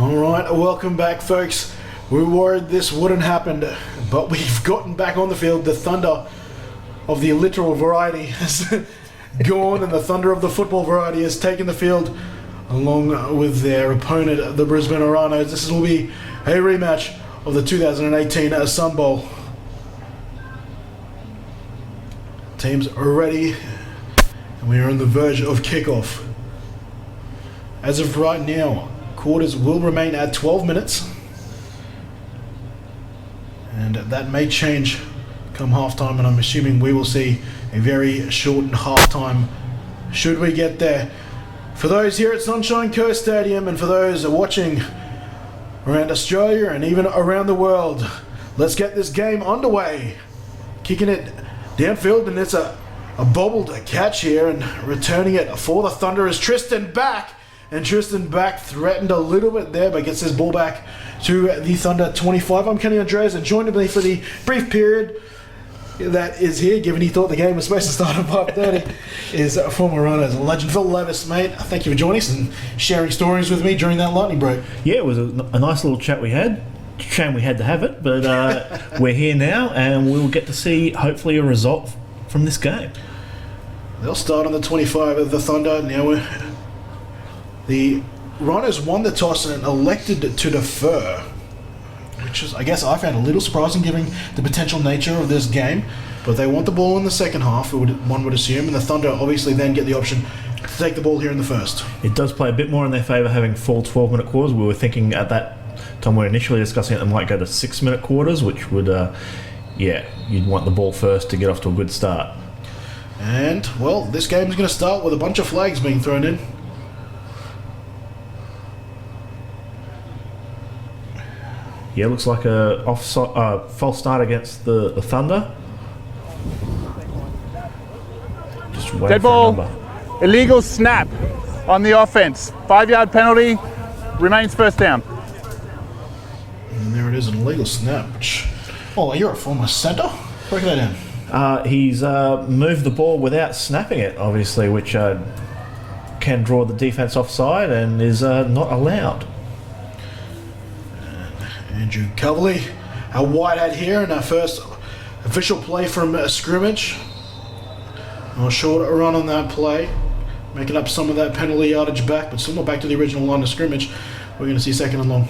Alright, welcome back, folks. We were worried this wouldn't happen, but we've gotten back on the field. The thunder of the literal variety has gone, and the thunder of the football variety has taken the field along with their opponent, the Brisbane Rhinos. This will be a rematch of the 2018 Sun Bowl. Teams are ready, and we are on the verge of kickoff. As of right now, quarters will remain at 12 minutes, and that may change come halftime, and I'm assuming we will see a very shortened halftime should we get there. For those here at Sunshine Coast Stadium, and for those watching around Australia and even around the world, let's get this game underway. Kicking it downfield, and it's a bobbled catch here, and returning it for the Thunder is Tristan Back. And Tristan Back threatened a little bit there, but gets his ball back to the Thunder 25. I'm Kenny Andreas, and joining me for the brief period that is here, given he thought the game was supposed to start at 5:30, is former Rhinos legend Phil Levis. Mate, thank you for joining us and sharing stories with me during that lightning break. Yeah, it was a nice little chat we had. Shame we had to have it, but we're here now, and we'll get to see, hopefully, a result from this game. They'll start on the 25 of the Thunder. Now the Rhinos won the toss and elected to defer, which is, I guess, I found a little surprising given the potential nature of this game. But they want the ball in the second half, one would assume, and the Thunder obviously then get the option to take the ball here in the first. It does play a bit more in their favour having full 12-minute quarters. We were thinking at that time we were initially discussing it, they might go to 6-minute quarters, which would, you'd want the ball first to get off to a good start. And, well, this game is going to start with a bunch of flags being thrown in. Yeah, looks like a false start against the Thunder. Just wait Dead for ball. a number. Illegal snap on the offense. 5-yard penalty. Remains first down. And there it is, an illegal snap. Oh, you're a former centre? Break that down. He's moved the ball without snapping it, obviously, which can draw the defence offside and is not allowed. Andrew Coverley, our white hat here in our first official play from scrimmage. A short run on that play, making up some of that penalty yardage back, but still not back to the original line of scrimmage. We're going to see second and long.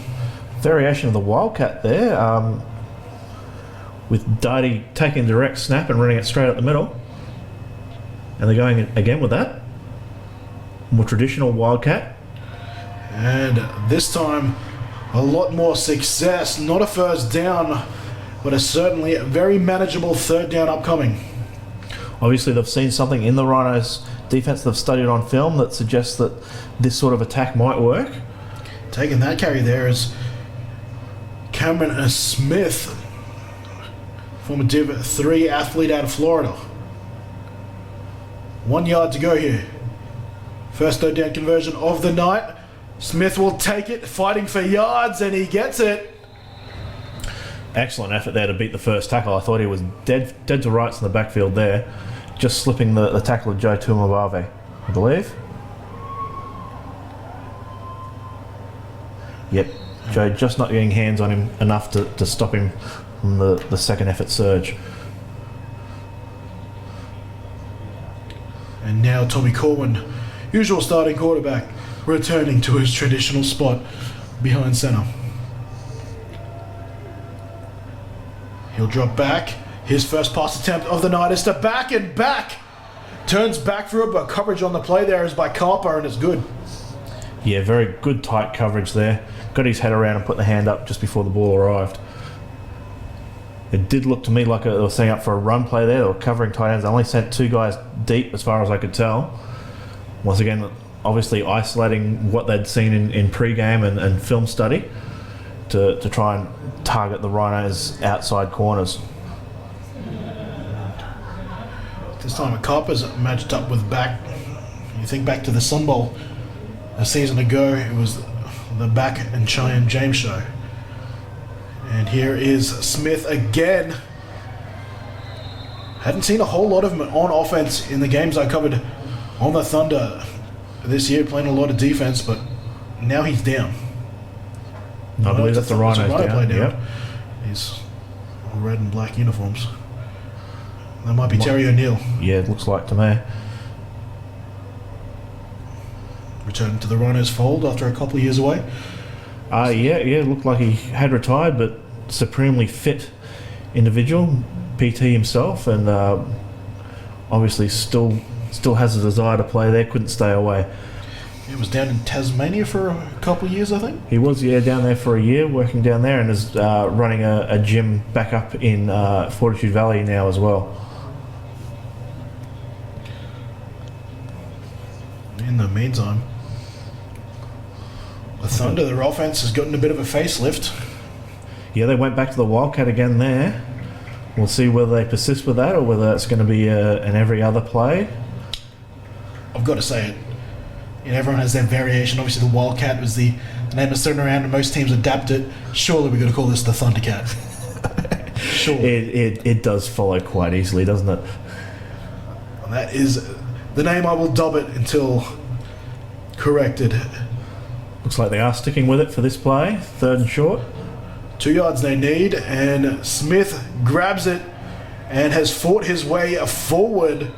Variation of the Wildcat there, with Darty taking direct snap and running it straight up the middle. And they're going again with that. More traditional Wildcat. And this time, a lot more success. Not a first down, but a certainly very manageable third down upcoming. Obviously, they've seen something in the Rhinos defense they've studied on film that suggests that this sort of attack might work. Taking that carry there is Cameron Smith, former Div 3 athlete out of Florida. 1 yard to go here. First third down conversion of the night. Smith will take it, fighting for yards, and he gets it. Excellent effort there to beat the first tackle. I thought he was dead to rights in the backfield there, just slipping the tackle of Joe Tumavave, I believe. Yep, Joe just not getting hands on him enough to stop him from the second effort surge. And now Tommy Corwin, usual starting quarterback, returning to his traditional spot behind center. He'll drop back. His first pass attempt of the night is to Back, and Back turns back for it, but coverage on the play there is by Carper, and it's good. Yeah, very good tight coverage there. Got his head around and put the hand up just before the ball arrived. It did look to me like they were setting up for a run play there. They were covering tight ends. They only sent two guys deep as far as I could tell. Once again, obviously isolating what they'd seen in pre-game and film study to try and target the Rhinos' outside corners. This time Carper's matched up with Back. You think back to the Sun Bowl a season ago, it was the Back and Cheyenne James show. And here is Smith again. Hadn't seen a whole lot of him on offense in the games I covered on the Thunder this year, playing a lot of defense, but now he's down. I believe that's the Rhinos Rhino down. play Yep. He's all red and black uniforms. That might be Terry O'Neill. Yeah, it looks like to me. Returning to the Rhinos fold after a couple of years away. Yeah, it looked like he had retired, but supremely fit individual, PT himself, and obviously still has a desire to play there. Couldn't stay away. He was down in Tasmania for a couple of years, I think. He was down there for a year, working down there, and is running a gym back up in Fortitude Valley now as well. In the meantime, the Thunder, their offense has gotten a bit of a facelift. Yeah, they went back to the Wildcat again there. We'll see whether they persist with that or whether it's going to be an every other play. I've got to say it. Everyone has their variation. Obviously, the Wildcat was the name that's thrown around, and most teams adapt it. Surely we're going to call this the Thundercat. Sure. It does follow quite easily, doesn't it? And that is the name. I will dub it until corrected. Looks like they are sticking with it for this play. 3rd and short. 2 yards they need, and Smith grabs it and has fought his way forward.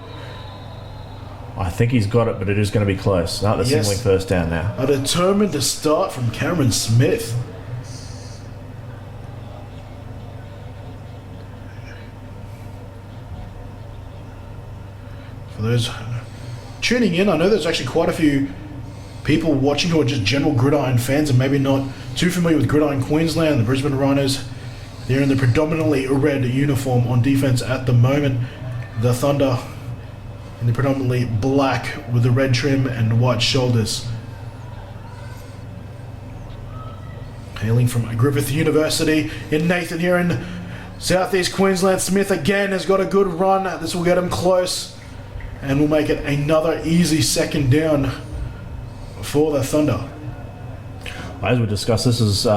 I think he's got it, but it is going to be close. No, they're Yes. singling first down now. A determined to start from Cameron Smith. For those tuning in, I know there's actually quite a few people watching who are just general Gridiron fans and maybe not too familiar with Gridiron Queensland. The Brisbane Rhinos, they're in the predominantly red uniform on defense at the moment. The Thunder in the predominantly black with the red trim and white shoulders. Hailing from Griffith University in Nathan here in southeast Queensland, Smith again has got a good run. This will get him close and will make it another easy 2nd down for the Thunder. As we discussed, this is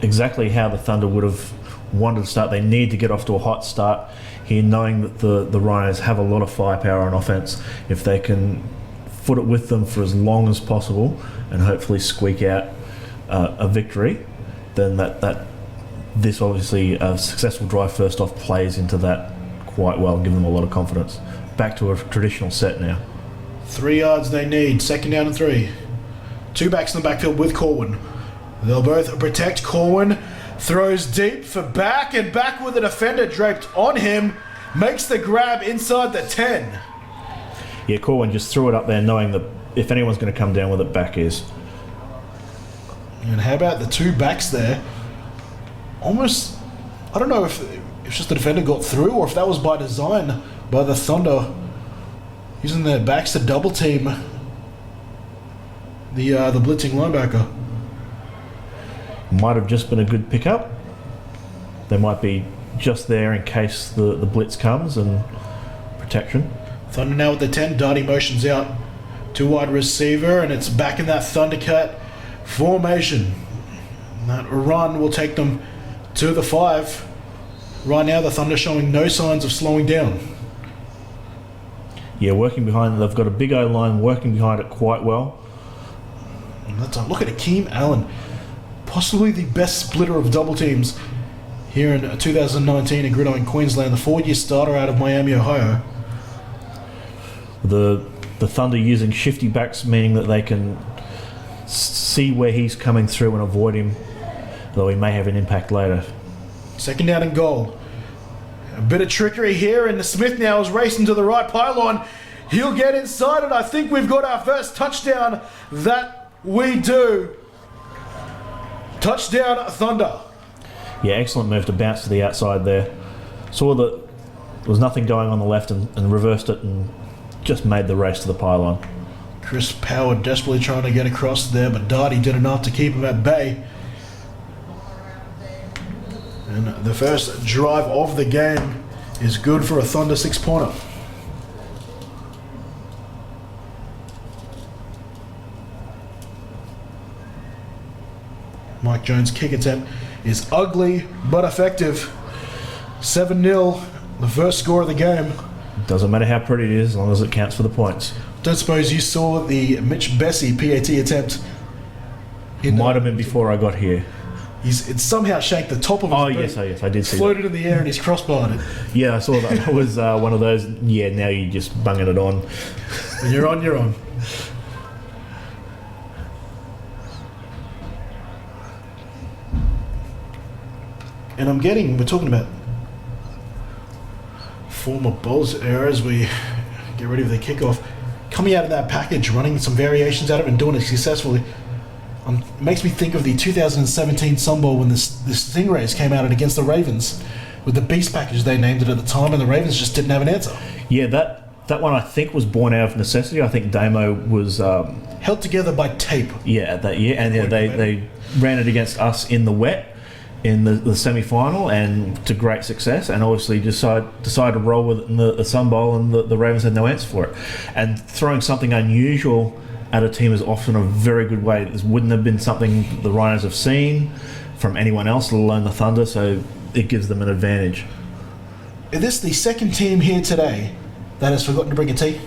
exactly how the Thunder would have wanted to start. They need to get off to a hot start here, knowing that the Rhinos have a lot of firepower on offense. If they can foot it with them for as long as possible and hopefully squeak out a victory, then that this obviously a successful drive first off plays into that quite well and give them a lot of confidence. Back to a traditional set now. 3 yards they need, 2nd down and 3. 2 backs in the backfield with Corwin. They'll both protect. Corwin throws deep for back, and back with a defender draped on him. Makes the grab inside the 10. Yeah, Corwin just threw it up there knowing that if anyone's going to come down with it, back is. And how about the 2 backs there? Almost, I don't know if just the defender got through or if that was by design by the Thunder, using their backs to double team the blitzing linebacker. Might have just been a good pickup. They might be just there in case the blitz comes and protection. Thunder now with the 10. Darty motions out to wide receiver, and it's back in that Thundercat formation. And that run will take them to the 5. Right now the Thunder showing no signs of slowing down. Yeah, working behind, they've got a big O-line working behind it quite well. And that's a look at Akeem Allen, possibly the best splitter of double teams here in 2019 in Gridiron Queensland, the 4-year starter out of Miami, Ohio. The Thunder using shifty backs, meaning that they can see where he's coming through and avoid him, though he may have an impact later. 2nd down and goal. A bit of trickery here, and the Smith now is racing to the right pylon. He'll get inside it. I think we've got our first touchdown. That we do. Touchdown, Thunder. Yeah, excellent move to bounce to the outside there. Saw that there was nothing going on the left and reversed it and just made the race to the pylon. Chris Power desperately trying to get across there, but Darty did enough to keep him at bay. And the first drive of the game is good for a Thunder 6-pointer. Mike Jones' kick attempt is ugly but effective. 7-0, the first score of the game. Doesn't matter how pretty it is as long as it counts for the points. Don't suppose you saw the Mitch Bessie PAT attempt Might have been before I got here. It's somehow shanked the top of his Oh, boot. yes, I did see Floated in the air and he's crossbarred it. that. Yeah, I saw that. That was one of those, now you're just bunging it on. When you're on, you're on. And we're talking about former bowls as we get ready for the kickoff. Coming out of that package, running some variations out of it and doing it successfully. It makes me think of the 2017 Sun Bowl when the Stingrays came out against the Ravens with the Beast package they named it at the time, and the Ravens just didn't have an answer. Yeah, that one I think was born out of necessity. I think Damo was held together by tape. Yeah, that year, and they ran it against us in the wet in the semi-final, and to great success. And obviously decided to roll with it in the Sun Bowl, and the Ravens had no answer for it. And throwing something unusual at a team is often a very good way. This wouldn't have been something the Rhinos have seen from anyone else, let alone the Thunder, so it gives them an advantage. Is this the second team here today that has forgotten to bring a tee?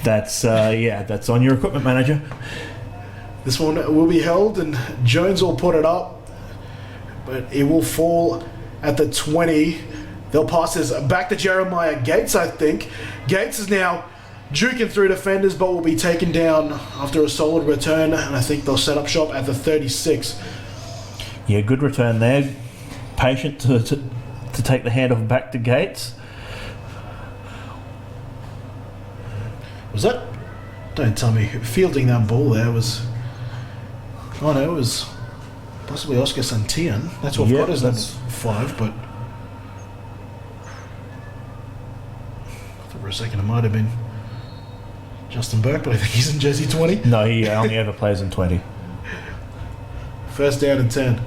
That's that's on your equipment manager. This one will be held, and Jones will put it up, but it will fall at the 20. They'll pass this back to Jeremiah Gates, I think. Gates is now juking through defenders, but will be taken down after a solid return, and I think they'll set up shop at the 36. Yeah, good return there. Patient to take the handoff back to Gates. Was that? Don't tell me. Fielding that ball there was... Oh no, it was possibly Oscar Santillan. That's what I've got as that's 5, but... For a second it might have been Justin Burke, but I think he's in jersey 20. No, he only ever plays in 20. First down and 10.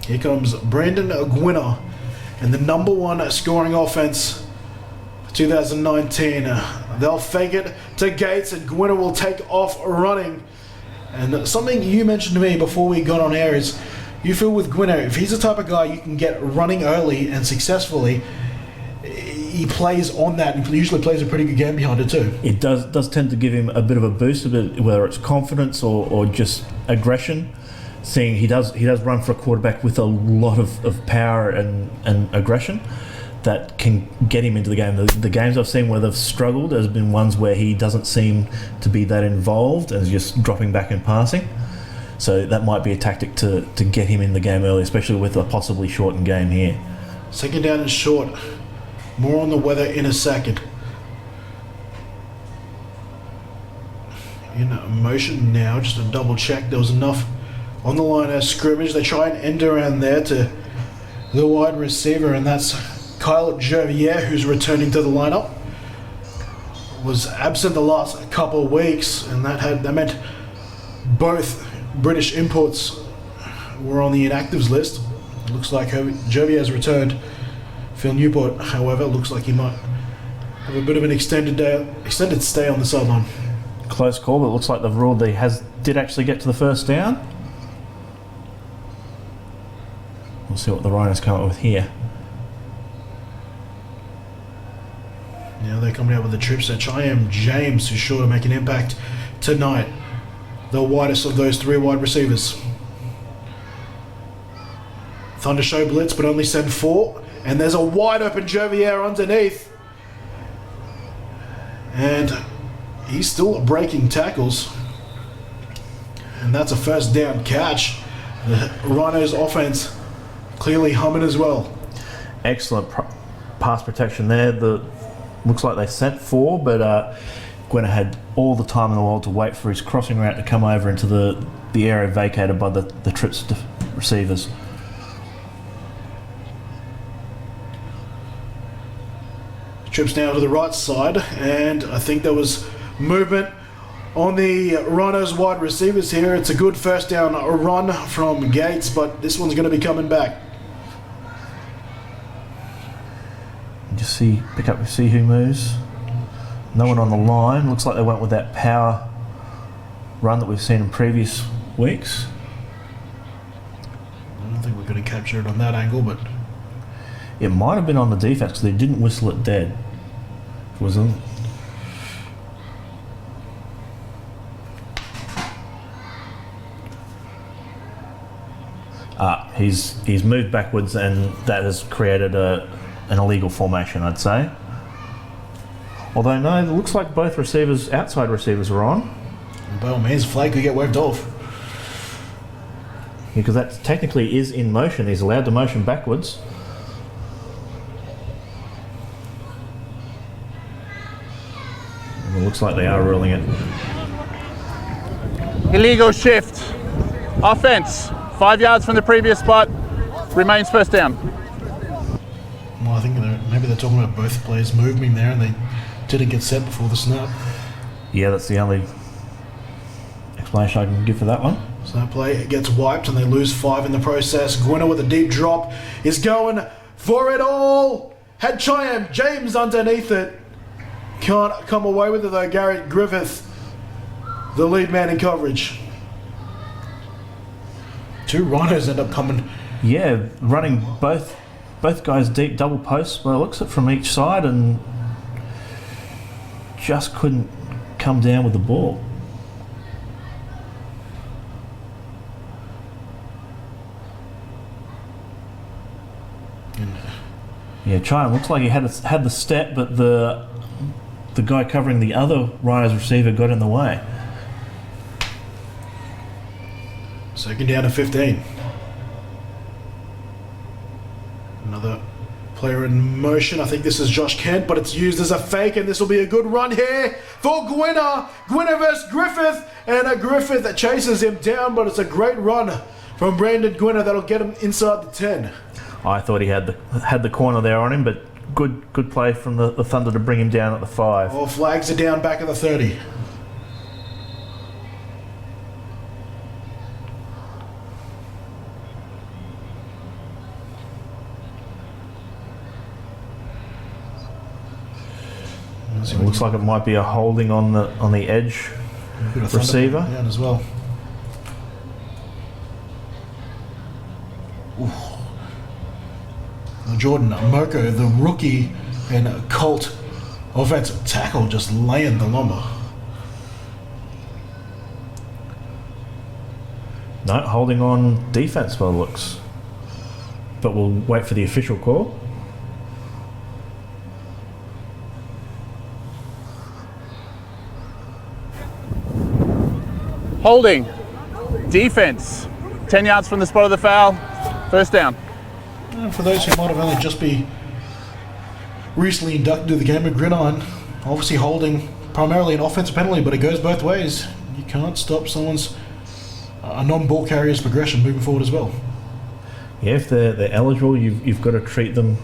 Here comes Brandon Gwinner, and the number 1 scoring offense for 2019. They'll fake it to Gates, and Gwinner will take off running. And something you mentioned to me before we got on air is you feel with Gwinner, if he's the type of guy you can get running early and successfully, he plays on that and usually plays a pretty good game behind it too. It does tend to give him a bit of a boost, whether it's confidence or just aggression. Seeing he does run for a quarterback with a lot of power and aggression that can get him into the game. The games I've seen where they've struggled has been ones where he doesn't seem to be that involved and is just dropping back and passing. So that might be a tactic to get him in the game early, especially with a possibly shortened game here. Second down and short. More on the weather in a second. In motion now, just to double check. There was enough on the line of scrimmage. They try and end around there to the wide receiver, and that's Kyle Jervier, who's returning to the lineup. Was absent the last couple of weeks, and that meant both British imports were on the inactives list. Looks like Jervier has returned. Phil Newport, however, looks like he might have a bit of an extended stay on the sideline. Close call, but it looks like they've ruled that he did actually get to the first down. We'll see what the Rhinos come up with here. Now they're coming out with the trip search. I am James, who's sure to make an impact tonight. The widest of those 3 wide receivers. Thunder show blitz, but only send 4. And there's a wide open Jervier underneath. And he's still breaking tackles. And that's a first down catch. The Rhinos offense clearly humming as well. Excellent pass protection there. Looks like they sent 4, but Gwinner had all the time in the world to wait for his crossing route to come over into the area vacated by the trips receivers. Trips now to the right side, and I think there was movement on the Rhinos wide receivers here. It's a good first down run from Gates, but this one's going to be coming back. Just see who moves. No one on the line. Looks like they went with that power run that we've seen in previous weeks. I don't think we're going to capture it on that angle, but it might have been on the defense because they didn't whistle it dead. It wasn't. He's moved backwards, and that has created an illegal formation, I'd say. Although no, it looks like both receivers, outside receivers, are on. By all means, flag could get waved off. Because that technically is in motion. He's allowed to motion backwards. And it looks like they are ruling it. Illegal shift. Offense. 5 yards from the previous spot. Remains first down. Well, I think maybe they're talking about both players moving there and they didn't get set before the snap. Yeah, that's the only explanation I can give for that one. So that play gets wiped and they lose 5 in the process. Gwynner with a deep drop is going for it all. Had Chiam James underneath it. Can't come away with it though. Garrett Griffith, the lead man in coverage. 2 Rhinos end up coming. Yeah, running both guys deep double posts by the looks of it from each side, and just couldn't come down with the ball. Yeah, Chiam looks like he had the step, but the guy covering the other Rhinos receiver got in the way. Second down to 15. Another player in motion. I think this is Josh Kent, but it's used as a fake, and this will be a good run here for Gwynner. Gwynner versus Griffith, and a Griffith that chases him down, but it's a great run from Brandon Gwynner that'll get him inside the 10. I thought he had the corner there on him, but good play from the Thunder to bring him down at the 5. All flags are down back at the 30. It looks like it might be a holding on the edge receiver. Down as well. Ooh. Jordan Moko, the rookie and Colt offensive tackle, just laying the lumber. No, holding on defense by the looks. But we'll wait for the official call. Holding. Defense. 10 yards from the spot of the foul. First down. And for those who might have only just be recently inducted to the game of Gridiron, obviously holding primarily an offensive penalty, but it goes both ways. You can't stop someone's a non-ball carrier's progression moving forward as well. Yeah, if they're eligible, you've got to treat them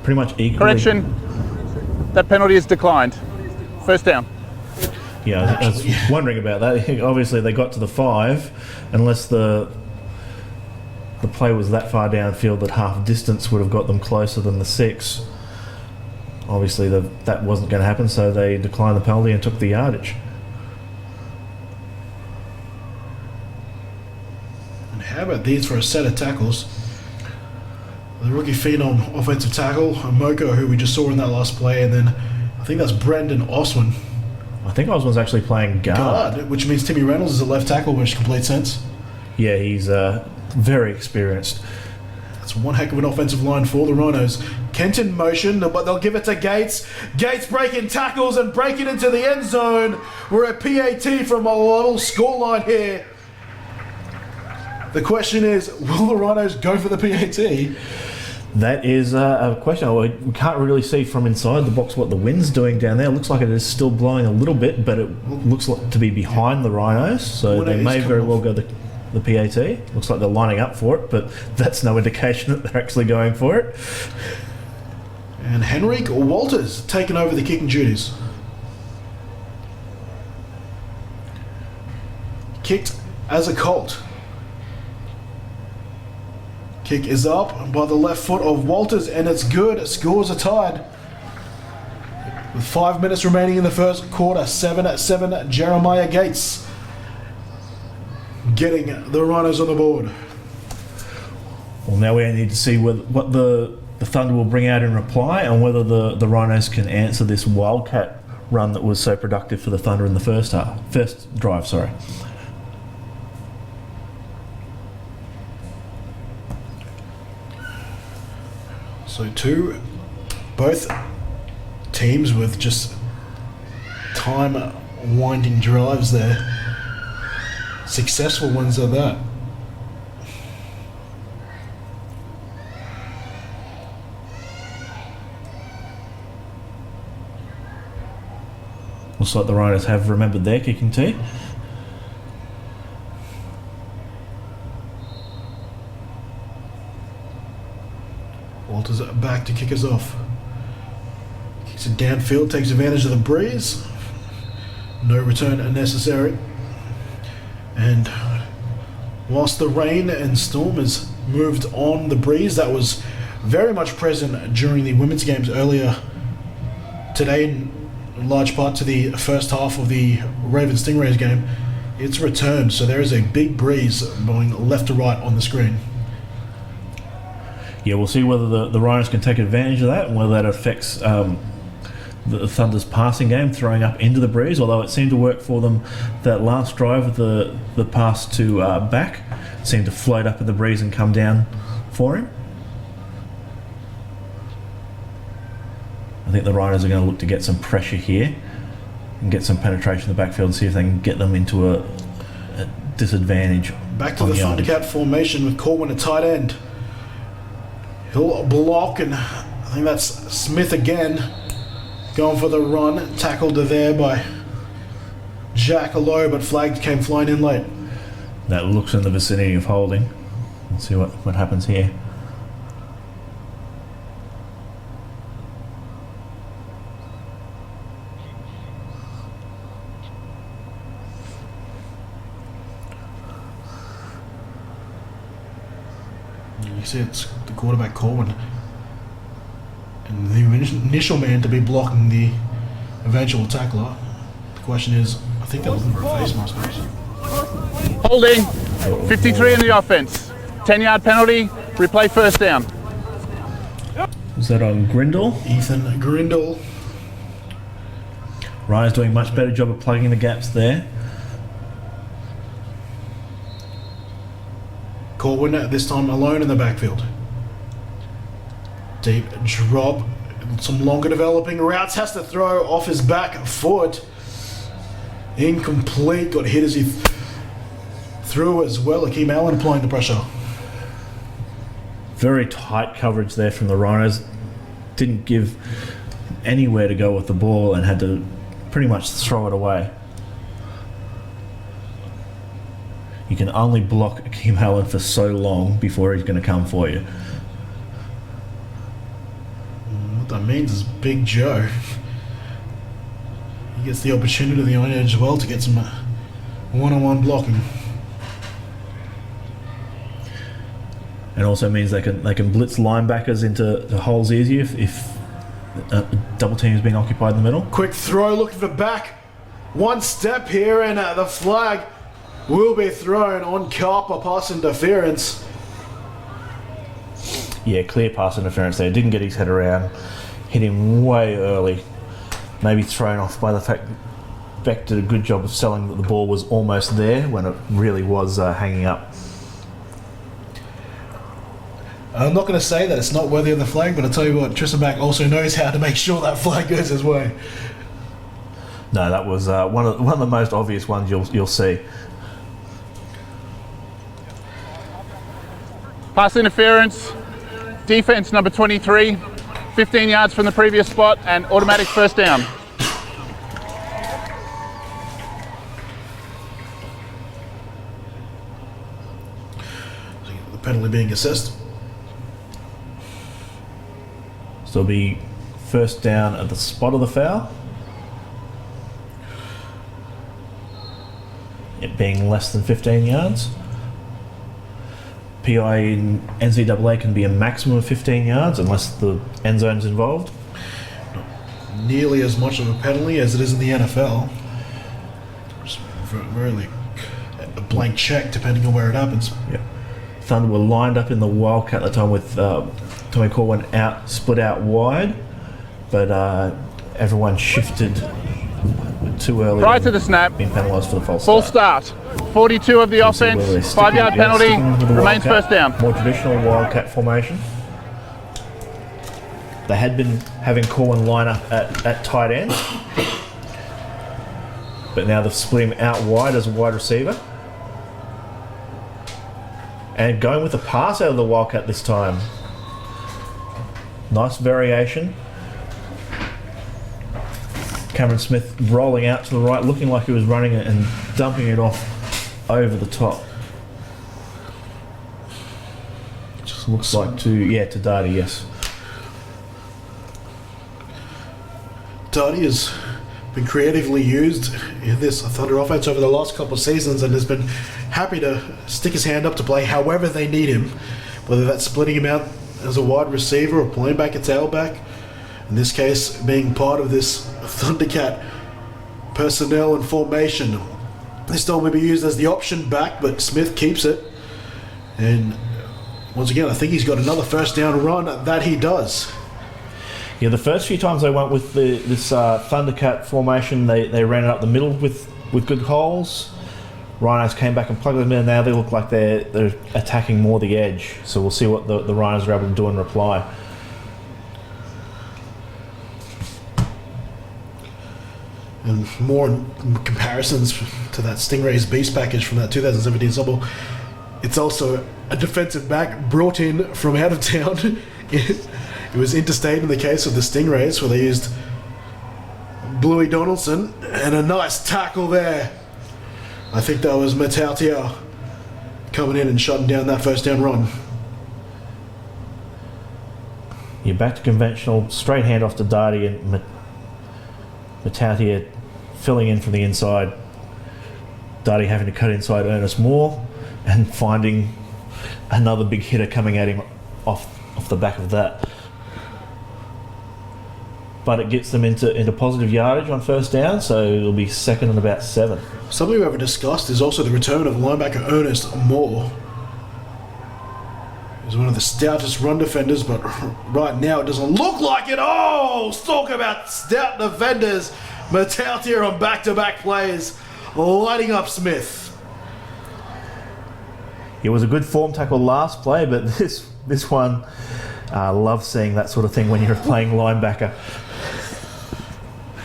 pretty much equally. Correction. That penalty is declined. First down. Yeah, I was wondering about that. Obviously, they got to the 5, unless the play was that far downfield that half distance would have got them closer than the 6. Obviously, that wasn't going to happen, so they declined the penalty and took the yardage. And how about these for a set of tackles? The rookie phenom offensive tackle, Moko, who we just saw in that last play, and then I think that's Brendan Oswin. I think Oswin's actually playing guard. Which means Timmy Reynolds is a left tackle, which complete sense. Yeah, he's very experienced. That's one heck of an offensive line for the Rhinos. Kent in motion, but they'll give it to Gates. Gates breaking tackles and breaking into the end zone. We're at PAT from a little scoreline here. The question is, will the Rhinos go for the PAT? That is a question. We can't really see from inside the box what the wind's doing down there. It looks like it is still blowing a little bit, but it looks like to be behind the Rhinos, so they may very well go the PAT. Looks like they're lining up for it, but that's no indication that they're actually going for it. And Henrik Walters taking over the kicking duties. Kicked as a Colt. Kick is up by the left foot of Walters, and it's good. Scores are tied. With 5 minutes remaining in the first quarter, 7-7, Jeremiah Gates getting the Rhinos on the board. Well, now we need to see what the Thunder will bring out in reply, and whether the Rhinos can answer this wildcat run that was so productive for the Thunder in the first drive. So both teams with just time winding drives there. Successful ones at that. Looks like the Rhinos have remembered their kicking tee. Walters back to kick us off. Kicks it downfield, takes advantage of the breeze. No return necessary. And whilst the rain and storm has moved on, the breeze that was very much present during the women's games earlier today, in large part to the first half of the Ravens Stingrays game, it's returned. So there is a big breeze going left to right on the screen. Yeah, we'll see whether the Rhinos can take advantage of that and whether that affects the Thunder's passing game, throwing up into the breeze, although it seemed to work for them. That last drive of the pass to back seemed to float up in the breeze and come down for him. I think the Rhinos are going to look to get some pressure here and get some penetration in the backfield and see if they can get them into a disadvantage. Back to the Thundercat formation with Corwin at tight end. He'll block, and I think that's Smith again going for the run. Tackled there by Jack Lowe, but flag came flying in late. That looks in the vicinity of holding. Let's see what happens here. You see it's the quarterback Corwin and the initial man to be blocking the eventual tackler. The question is, I think that was for a face mask. Holding. 53 in the offense. 10-yard penalty. Replay first down. Is that on Grindle? Ethan Grindle. Ryan's doing a much better job of plugging the gaps there. Corwin this time alone in the backfield. Deep drop. Some longer developing routes. Has to throw off his back foot. Incomplete. Got hit as he threw as well. Akeem Allen applying the pressure. Very tight coverage there from the Rhinos. Didn't give anywhere to go with the ball and had to pretty much throw it away. You can only block Akeem Allen for so long before he's going to come for you. What that means is Big Joe. He gets the opportunity on edge as well to get some one-on-one blocking. And also means they can blitz linebackers into holes easier if double team is being occupied in the middle. Quick throw, looking for back. One step here, and the flag will be thrown on Carper. Pass interference. Yeah, clear pass interference there. Didn't get his head around. Hit him way early. Maybe thrown off by the fact Beck did a good job of selling that the ball was almost there when it really was hanging up. I'm not going to say that it's not worthy of the flag, but I'll tell you what, Tristan Mack also knows how to make sure that flag goes his way. No, that was one of the most obvious ones you'll see. Pass interference. Defense number 23. 15 yards from the previous spot and automatic first down. The penalty being assessed. So it'll be first down at the spot of the foul. It being less than 15 yards. PI in NCAA can be a maximum of 15 yards unless the end zone's involved. Not nearly as much of a penalty as it is in the NFL. It's really a blank check depending on where it happens. Yep. Thunder were lined up in the Wildcat at the time with Tommy Corwin split out wide, but everyone shifted too early. Prior to the snap, being penalised for the false full start. 42 of the offense, 5-yard penalty, remains first down. More traditional Wildcat formation. They had been having Corwin line up at tight end, but now they've split him out wide as a wide receiver. And going with the pass out of the Wildcat this time. Nice variation. Cameron Smith rolling out to the right, looking like he was running it and dumping it off over the top. Just looks like to Darty, yes. Darty has been creatively used in this Thunder offense over the last couple of seasons and has been happy to stick his hand up to play however they need him, whether that's splitting him out as a wide receiver or playing back a tailback. In this case, being part of this Thundercat personnel and formation. This time will be used as the option back, but Smith keeps it. And once again, I think he's got another first down run that he does. Yeah, the first few times they went with this Thundercat formation, they ran it up the middle with good holes. Rhinos came back and plugged them in. Now they look like they're attacking more the edge. So we'll see what the Rhinos are able to do in reply. And more comparisons to that Stingrays Beast package from that 2017 Super Bowl. It's also a defensive back brought in from out of town. It was interstate in the case of the Stingrays, where they used Bluey Donaldson, and a nice tackle there. I think that was Matautia coming in and shutting down that first down run. You're back to conventional, straight handoff to Darty, and Matautia filling in from the inside. Darty having to cut inside Ernest Moore and finding another big hitter coming at him off the back of that. But it gets them into positive yardage on first down, so it'll be second and about 7. Something we haven't discussed is also the return of linebacker Ernest Moore. He's one of the stoutest run defenders, but right now it doesn't look like it. Oh, talk about stout defenders. Matautia on back-to-back plays, lighting up Smith. It was a good form tackle last play, but this one, I love seeing that sort of thing when you're playing linebacker.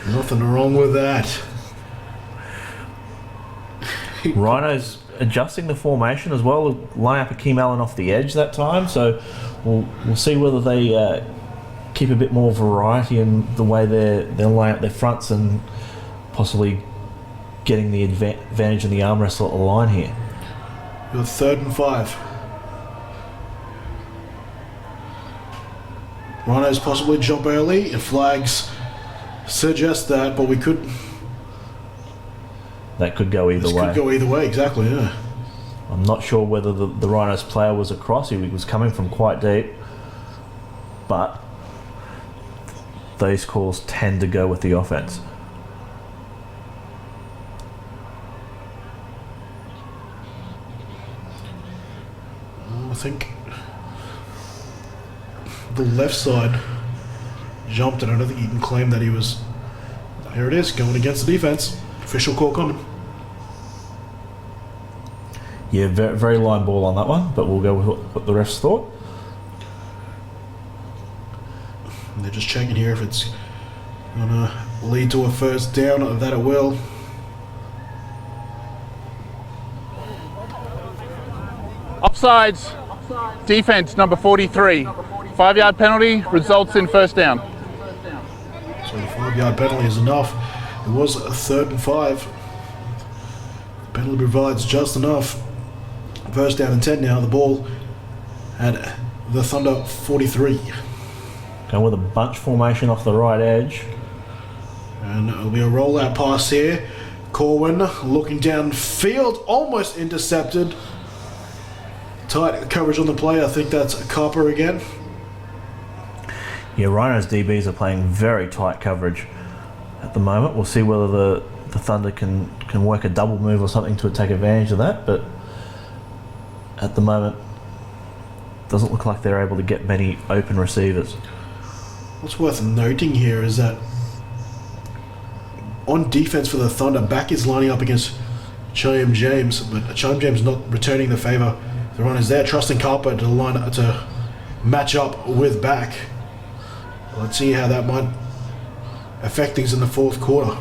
Nothing wrong with that. Rhinos adjusting the formation as well, line up Akeem Allen off the edge that time, so we'll see whether they keep a bit more variety in the way they'll line up their fronts and possibly getting the advantage in the arm wrestle at the line here. You're 3rd and 5. Rhinos possibly jump early, and flags suggest that, but that could go either way. Could go either way, exactly, yeah. I'm not sure whether the Rhinos player was across. He was coming from quite deep, but those calls tend to go with the offense. I think the left side jumped, and I don't think you can claim that he was. Here it is, going against the defense. Official call coming. Yeah, very, very line ball on that one, but we'll go with what the refs thought. And they're just checking here if it's going to lead to a first down. That it will. Offsides. Defense number 43. 5-yard penalty results in first down. So the 5-yard penalty is enough. It was a 3rd and 5. Penalty provides just enough. First down and 10 now. The ball at the Thunder 43. Going with a bunch formation off the right edge. And it'll be a rollout pass here. Corwin looking downfield, almost intercepted. Tight coverage on the play. I think that's Copper again. Yeah, Rhinos DBs are playing very tight coverage at the moment. We'll see whether the Thunder can work a double move or something to take advantage of that, but at the moment doesn't look like they're able to get many open receivers. What's worth noting here is that on defense for the Thunder, back is lining up against Chayam James, but Chayam James not returning the favour. The runners there, trusting Carper to match up with back. Let's see how that might affect things in the fourth quarter.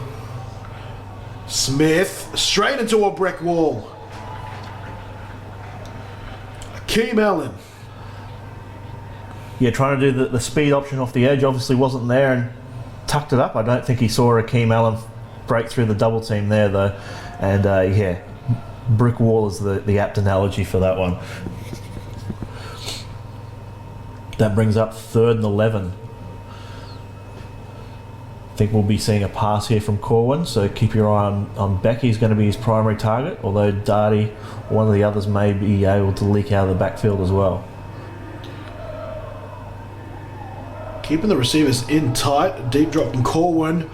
Smith straight into a brick wall. Akeem Allen. Yeah, trying to do the speed option off the edge obviously wasn't there and tucked it up. I don't think he saw Akeem Allen break through the double team there though. And yeah, brick wall is the apt analogy for that one. That brings up 3rd and 11. I think we'll be seeing a pass here from Corwin, so keep your eye on Becky. He's going to be his primary target, although Darty or one of the others may be able to leak out of the backfield as well. Keeping the receivers in tight, deep drop from Corwin.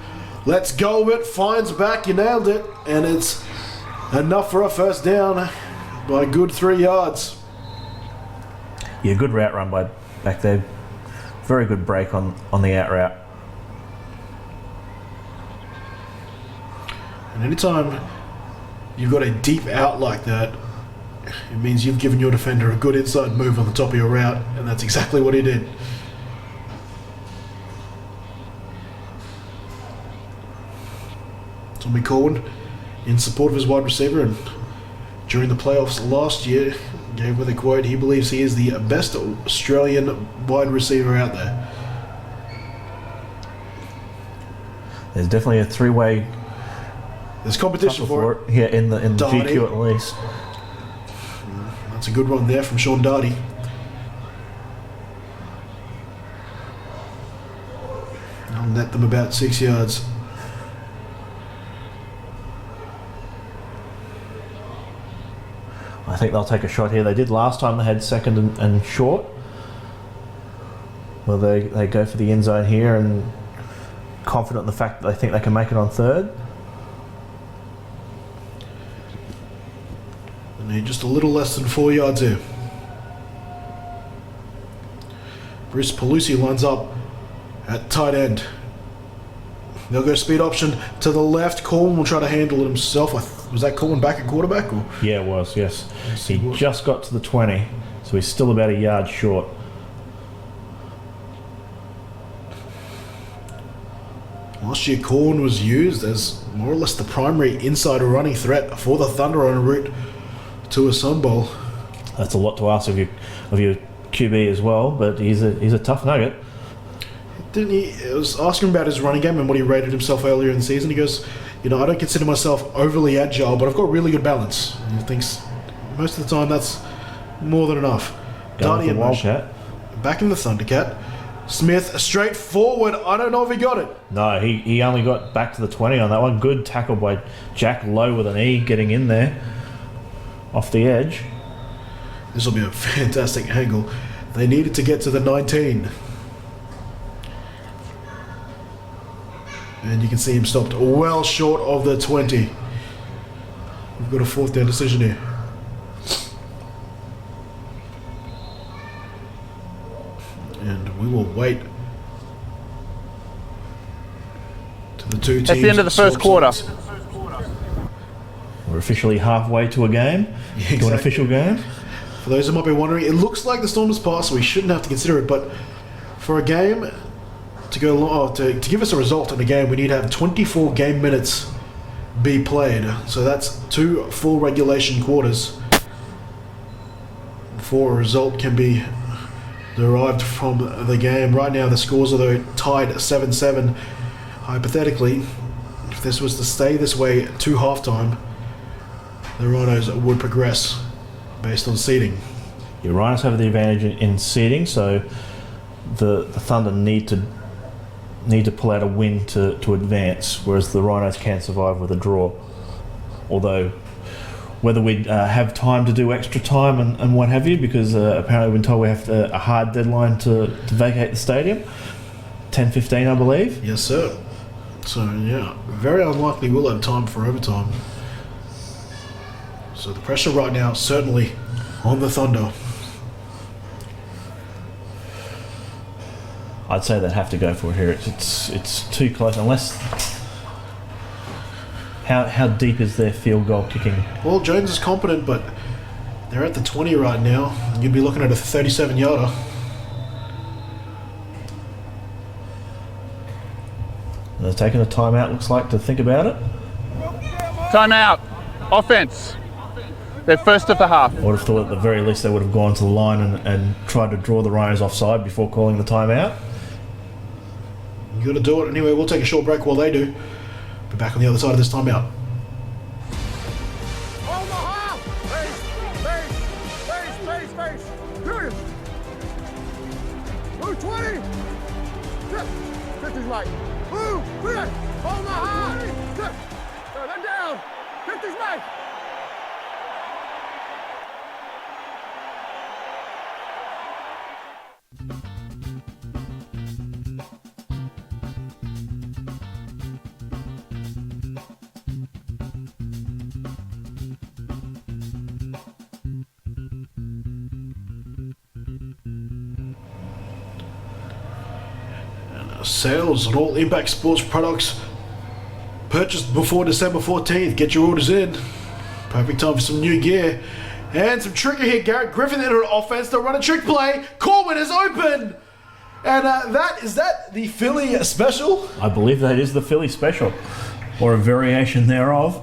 Let's go with it, finds back, you nailed it, and it's enough for a first down by a good 3 yards. Yeah, good route run by back there. Very good break on the out route. And anytime you've got a deep out like that, it means you've given your defender a good inside move on the top of your route, and that's exactly what he did. Tommy Corwin, in support of his wide receiver, and during the playoffs last year, gave with a quote, he believes he is the best Australian wide receiver out there. There's definitely a 3-way. There's competition for it. Yeah, in the GQ at least. That's a good one there from Sean Darty. I'll net them about 6 yards. I think they'll take a shot here. They did last time. They had 2nd and short. Well, they go for the end zone here and confident in the fact that they think they can make it on 3rd. They need just a little less than 4 yards here. Bruce Pelusi lines up at tight end. They'll go speed option to the left. Corwin will try to handle it himself. Was that Corwin back at quarterback? Or? Yeah, it was, yes. Yes, He just got to the 20, so he's still about a yard short. Last year, Corwin was used as more or less the primary inside running threat for the Thunder on route to a Sun Bowl. That's a lot to ask of your QB as well, but he's a tough nugget. Didn't he? I was asking about his running game and what he rated himself earlier in the season. He goes, I don't consider myself overly agile, but I've got really good balance. And he thinks most of the time that's more than enough. Darty and Wildcat. Back in the Thundercat. Smith straight forward. I don't know if he got it. No, he only got back to the 20 on that one. Good tackle by Jack Lowe with an E getting in there off the edge. This will be a fantastic angle. They needed to get to the 19. And you can see him stopped well short of the 20. We've got a 4th down decision here. And we will wait to the two teams. That's the end of the first quarter. We're officially halfway to a game, Yeah, to an official game. For those who might be wondering, it looks like the Storm has passed, so we shouldn't have to consider it. But for a game to go along, to give us a result in a game, we need to have 24 game minutes be played. So that's 2 full regulation quarters before a result can be derived from the game. Right now, the scores are though tied at 7-7. Hypothetically, if this was to stay this way to halftime, the Rhinos would progress based on seeding. Your Rhinos have the advantage in seeding, so the Thunder need to pull out a win to advance, whereas the Rhinos can survive with a draw. Although, whether we'd have time to do extra time and what have you, because apparently we've been told we have a hard deadline to vacate the stadium, 10:15 I believe. Yes, sir. So, yeah, very unlikely we'll have time for overtime. So the pressure right now certainly on the Thunder. I'd say they'd have to go for it here. It's too close, unless... How deep is their field goal kicking? Well, Jones is competent, but they're at the 20 right now. You'd be looking at a 37-yarder. They're taking a timeout, looks like, to think about it. Timeout. Offense. They're first of the half. I would have thought at the very least they would have gone to the line and tried to draw the Rhinos offside before calling the timeout. You got to do it anyway. We'll take a short break while they do. Be back on the other side of this timeout. Omaha! Face! Period! Move 20! 50's right. Move! Clear! Omaha! They're down! 50's right! Sales on all Impact Sports products purchased before December 14th. Get your orders in. Perfect time for some new gear. And some trickery here. Garrett Griffin into an offense to run a trick play. Corbin is open. And is that the Philly special? I believe that is the Philly special, or a variation thereof.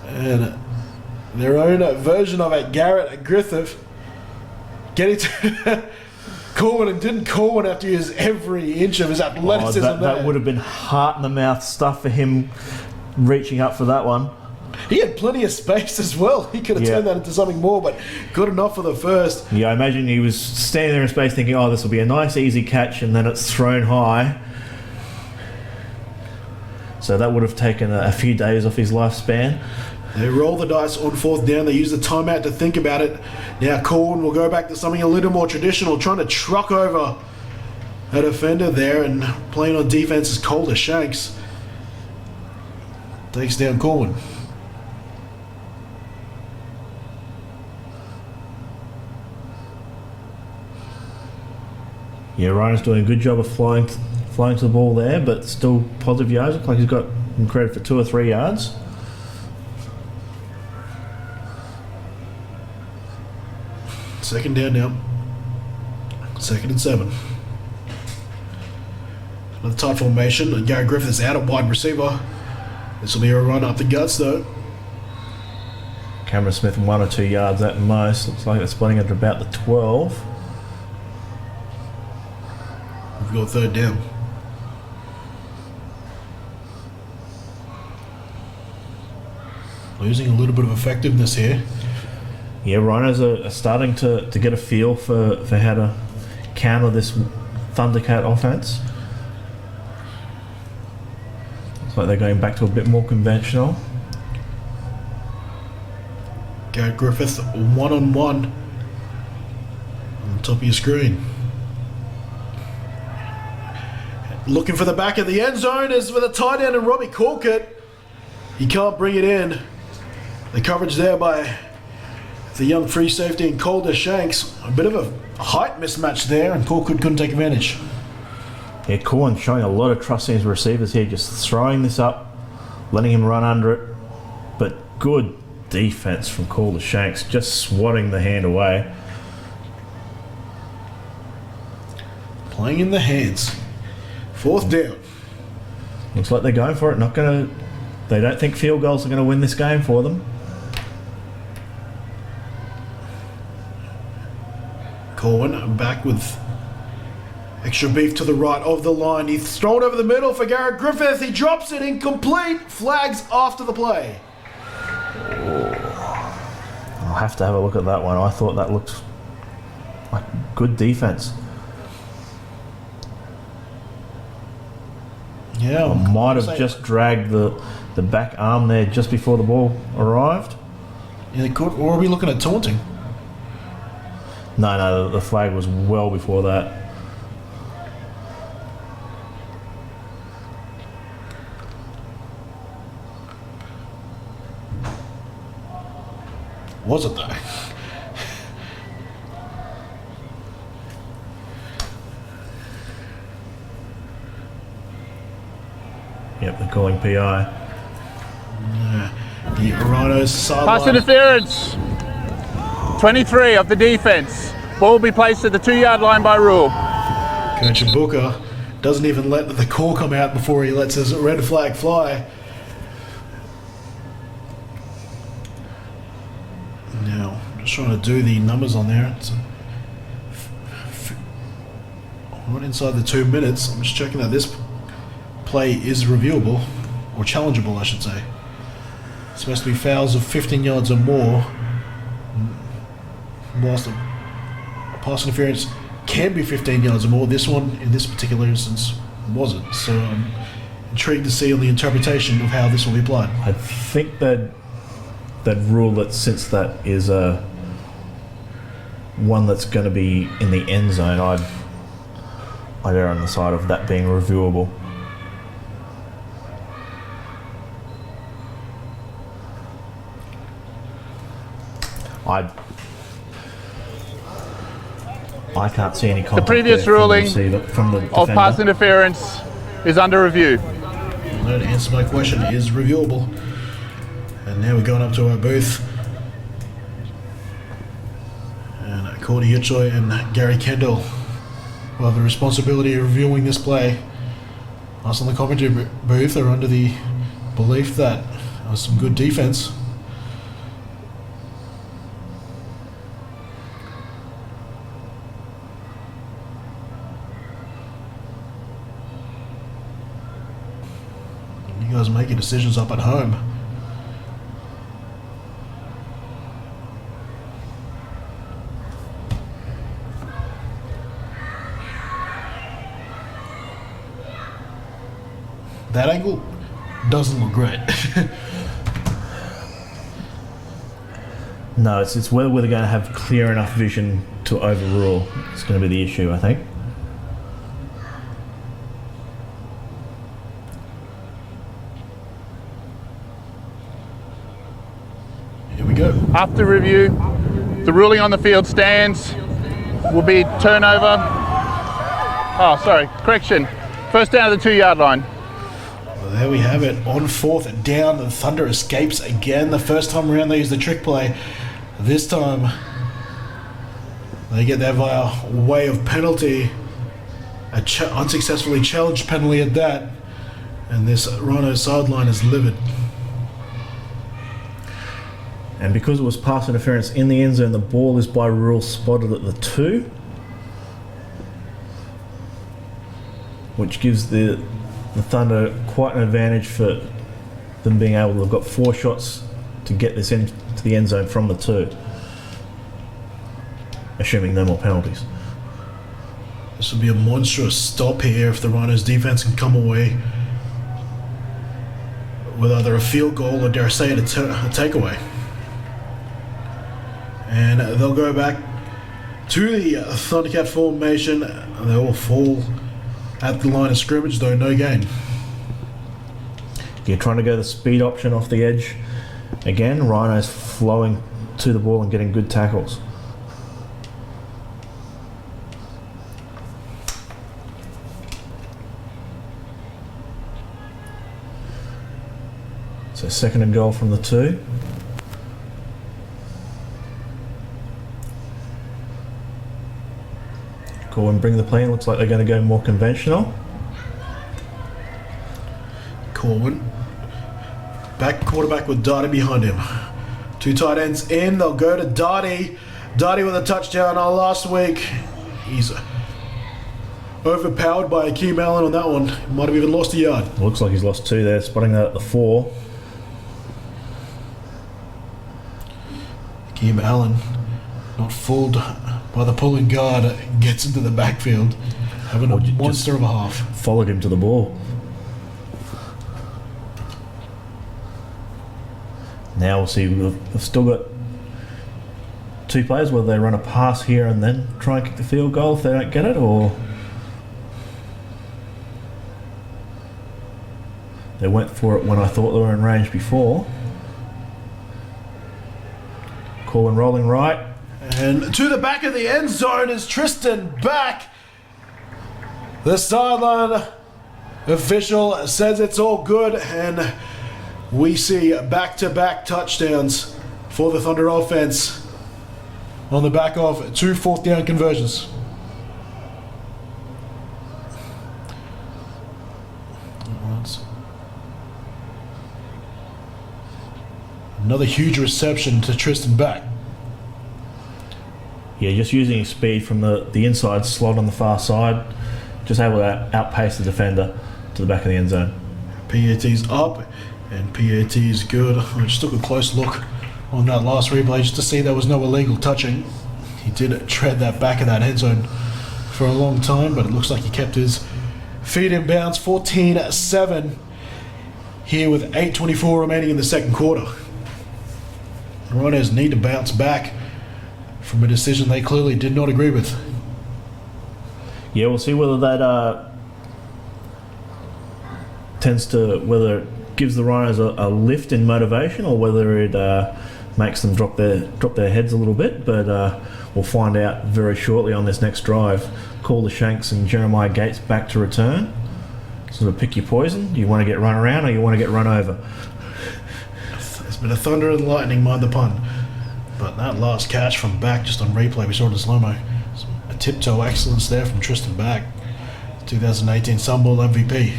And their own version of it, Garrett Griffin getting to Corbin, and didn't Corbin have to use every inch of his athleticism. That would have been heart in the mouth stuff for him reaching up for that one. He had plenty of space as well. He could have turned that into something more, but good enough for the first. Yeah, I imagine he was standing there in space thinking, oh, this will be a nice easy catch, and then it's thrown high. So that would have taken a few days off his lifespan. They roll the dice on fourth down. They use the timeout to think about it. Now Corbin will go back to something a little more traditional, trying to truck over a defender there, and playing on defense is Calder Shanks. Takes down Corbin. Yeah, Ryan's doing a good job of flying to the ball there, but still positive yards. Looks like he's got credit for 2 or 3 yards. Second down now. 2nd and 7. Another tight formation. Gary Griffith is out at wide receiver. This will be a run up the guts though. Cameron Smith 1 or 2 yards at most. Looks like they're splitting it at about the 12. We've got 3rd down. Losing a little bit of effectiveness here. Yeah, Rhinos are starting to get a feel for how to counter this Thundercat offense. Looks like they're going back to a bit more conventional. Garrett Griffith one-on-one on the top of your screen. Looking for the back of the end zone is with a tight end and Robbie Corkett. He can't bring it in. The coverage there by the young free safety and Calder Shanks. A bit of a height mismatch there, and Corkett couldn't take advantage. Yeah, Corn showing a lot of trust in his receivers here, just throwing this up, letting him run under it. But good defense from Calder Shanks, just swatting the hand away. Playing in the hands. 4th down. Looks like they're going for it. They don't think field goals are going to win this game for them. Corwin back with extra beef to the right of the line. He's thrown over the middle for Garrett Griffith. He drops it incomplete. Flags after the play. I'll have to have a look at that one. I thought that looked like good defense. Yeah, might have just dragged the back arm there just before the ball arrived. Yeah, they could. Or are we looking at taunting? No, the flag was well before that. Was it though? Yep, they're calling PI. The Rhinos sideline. Pass interference. 23 of the defense. Ball will be placed at the 2-yard line by rule. Coach Booker doesn't even let the call come out before he lets his red flag fly. Now, I'm just trying to do the numbers on there. It's not inside the 2 minutes. I'm just checking that this play is reviewable, or challengeable, I should say. It's supposed to be fouls of 15 yards or more. Whilst a pass interference can be 15 yards or more, this one, in this particular instance, wasn't. So I'm intrigued to see on the interpretation of how this will be applied. I think that rule that since that is one that's going to be in the end zone, I'd err on the side of that being reviewable. I can't see any contact. The previous there from the ruling receiver, from the of defender. pass interference is under review. No, to answer my question, it is reviewable. And now we're going up to our booth. And Cordy Hitchoy and Gary Kendall will have the responsibility of reviewing this play. Us on the commentary booth are under the belief that it was some good defense. You guys make your decisions up at home. That angle doesn't look great. No, it's whether we're going to have clear enough vision to overrule. It's going to be the issue, I think. Here we go. After review, the ruling on the field stands. Will be turnover. Oh, sorry, correction. First down to the 2-yard line. Well, there we have it. On fourth down, the Thunder escapes again. The first time around they used the trick play. This time they get there via way of penalty. A unsuccessfully challenged penalty at that. And this Rhino sideline is livid. And because it was pass interference in the end zone, the ball is by rule spotted at the 2, which gives the Thunder quite an advantage for them being able to have got 4 shots to get this into the end zone from the 2, assuming no more penalties. This would be a monstrous stop here if the Rhinos defense can come away with either a field goal or, dare I say it, a takeaway. And they'll go back to the Thundercat formation. They will fall at the line of scrimmage, though no gain. You're trying to go the speed option off the edge. Again, Rhinos flowing to the ball and getting good tackles. So second and goal from the 2. Corwin bring the play in. Looks like they're going to go more conventional. Corwin. Back quarterback with Darty behind him. 2 tight ends in. They'll go to Darty. Darty with a touchdown last week. He's overpowered by Akeem Allen on that one. Might have even lost a yard. Looks like he's lost 2 there. Spotting that at the 4. Akeem Allen, not fooled by the pulling guard, gets into the backfield, having a monster of a half. Followed him to the ball. Now we'll see. We've still got 2 players, whether they run a pass here and then try and kick the field goal if they don't get it, or they went for it when I thought they were in range before. Corwin rolling right. And to the back of the end zone is Tristan back. The sideline official says it's all good, and we see back-to-back touchdowns for the Thunder offense on the back of 2 fourth down conversions. yards. Another huge reception to Tristan back. Yeah, just using his speed from the inside slot on the far side, just able to outpace the defender to the back of the end zone. PAT's up, and PAT is good. I just took a close look on that last replay just to see there was no illegal touching. He did tread that back of that end zone for a long time, but it looks like he kept his feet in bounds. 14-7 here with 8:24 remaining in the second quarter. The Rhinos need to bounce back from a decision they clearly did not agree with. Yeah, we'll see whether that whether it gives the Rhinos a lift in motivation, or whether it makes them drop their heads a little bit. But we'll find out very shortly on this next drive. Calder Shanks and Jeremiah Gates back to return. Sort of pick your poison. Do you want to get run around, or you want to get run over? It's been a thunder and lightning, mind the pun. But that last catch from back, just on replay, we saw it in slow-mo. A tiptoe excellence there from Tristan Back, 2018 Sunball MVP.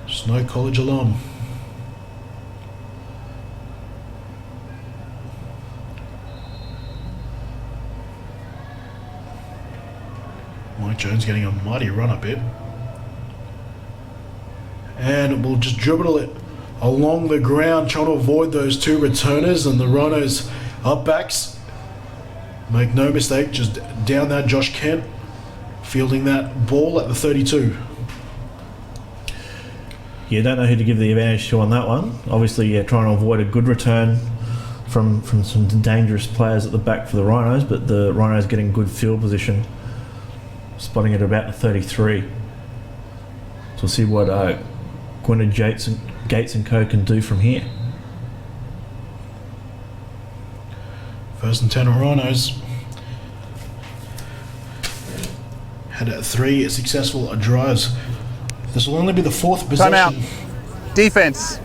Snow College alum. Mike Jones getting a mighty run up it. And we'll just dribble it along the ground, trying to avoid those two returners, and the Rhinos up backs. Make no mistake, just down that Josh Kent, fielding that ball at the 32. You don't know who to give the advantage to on that one. Obviously, you're trying to avoid a good return from some dangerous players at the back for the Rhinos, but the Rhinos getting good field position, spotting at about the 33. So we'll see what Gwynedd Gates and co can do from here. First and 10 Rhinos. Had 3 successful drives. This will only be the 4th possession. Timeout. Defense.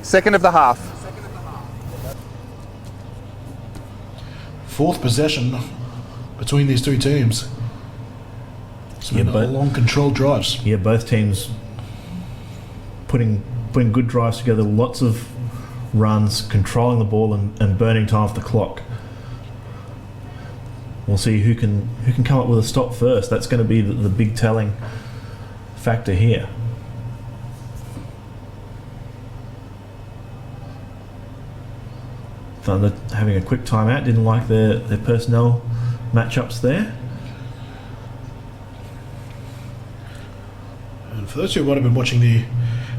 Second of the half. 4th possession between these two teams. It's been long controlled drives. Yeah, both teams putting good drives together, lots of runs, controlling the ball and burning time off the clock. We'll see who can come up with a stop first. That's going to be the big telling factor here. Thunder having a quick timeout, didn't like their personnel matchups there. And for those who might have been watching the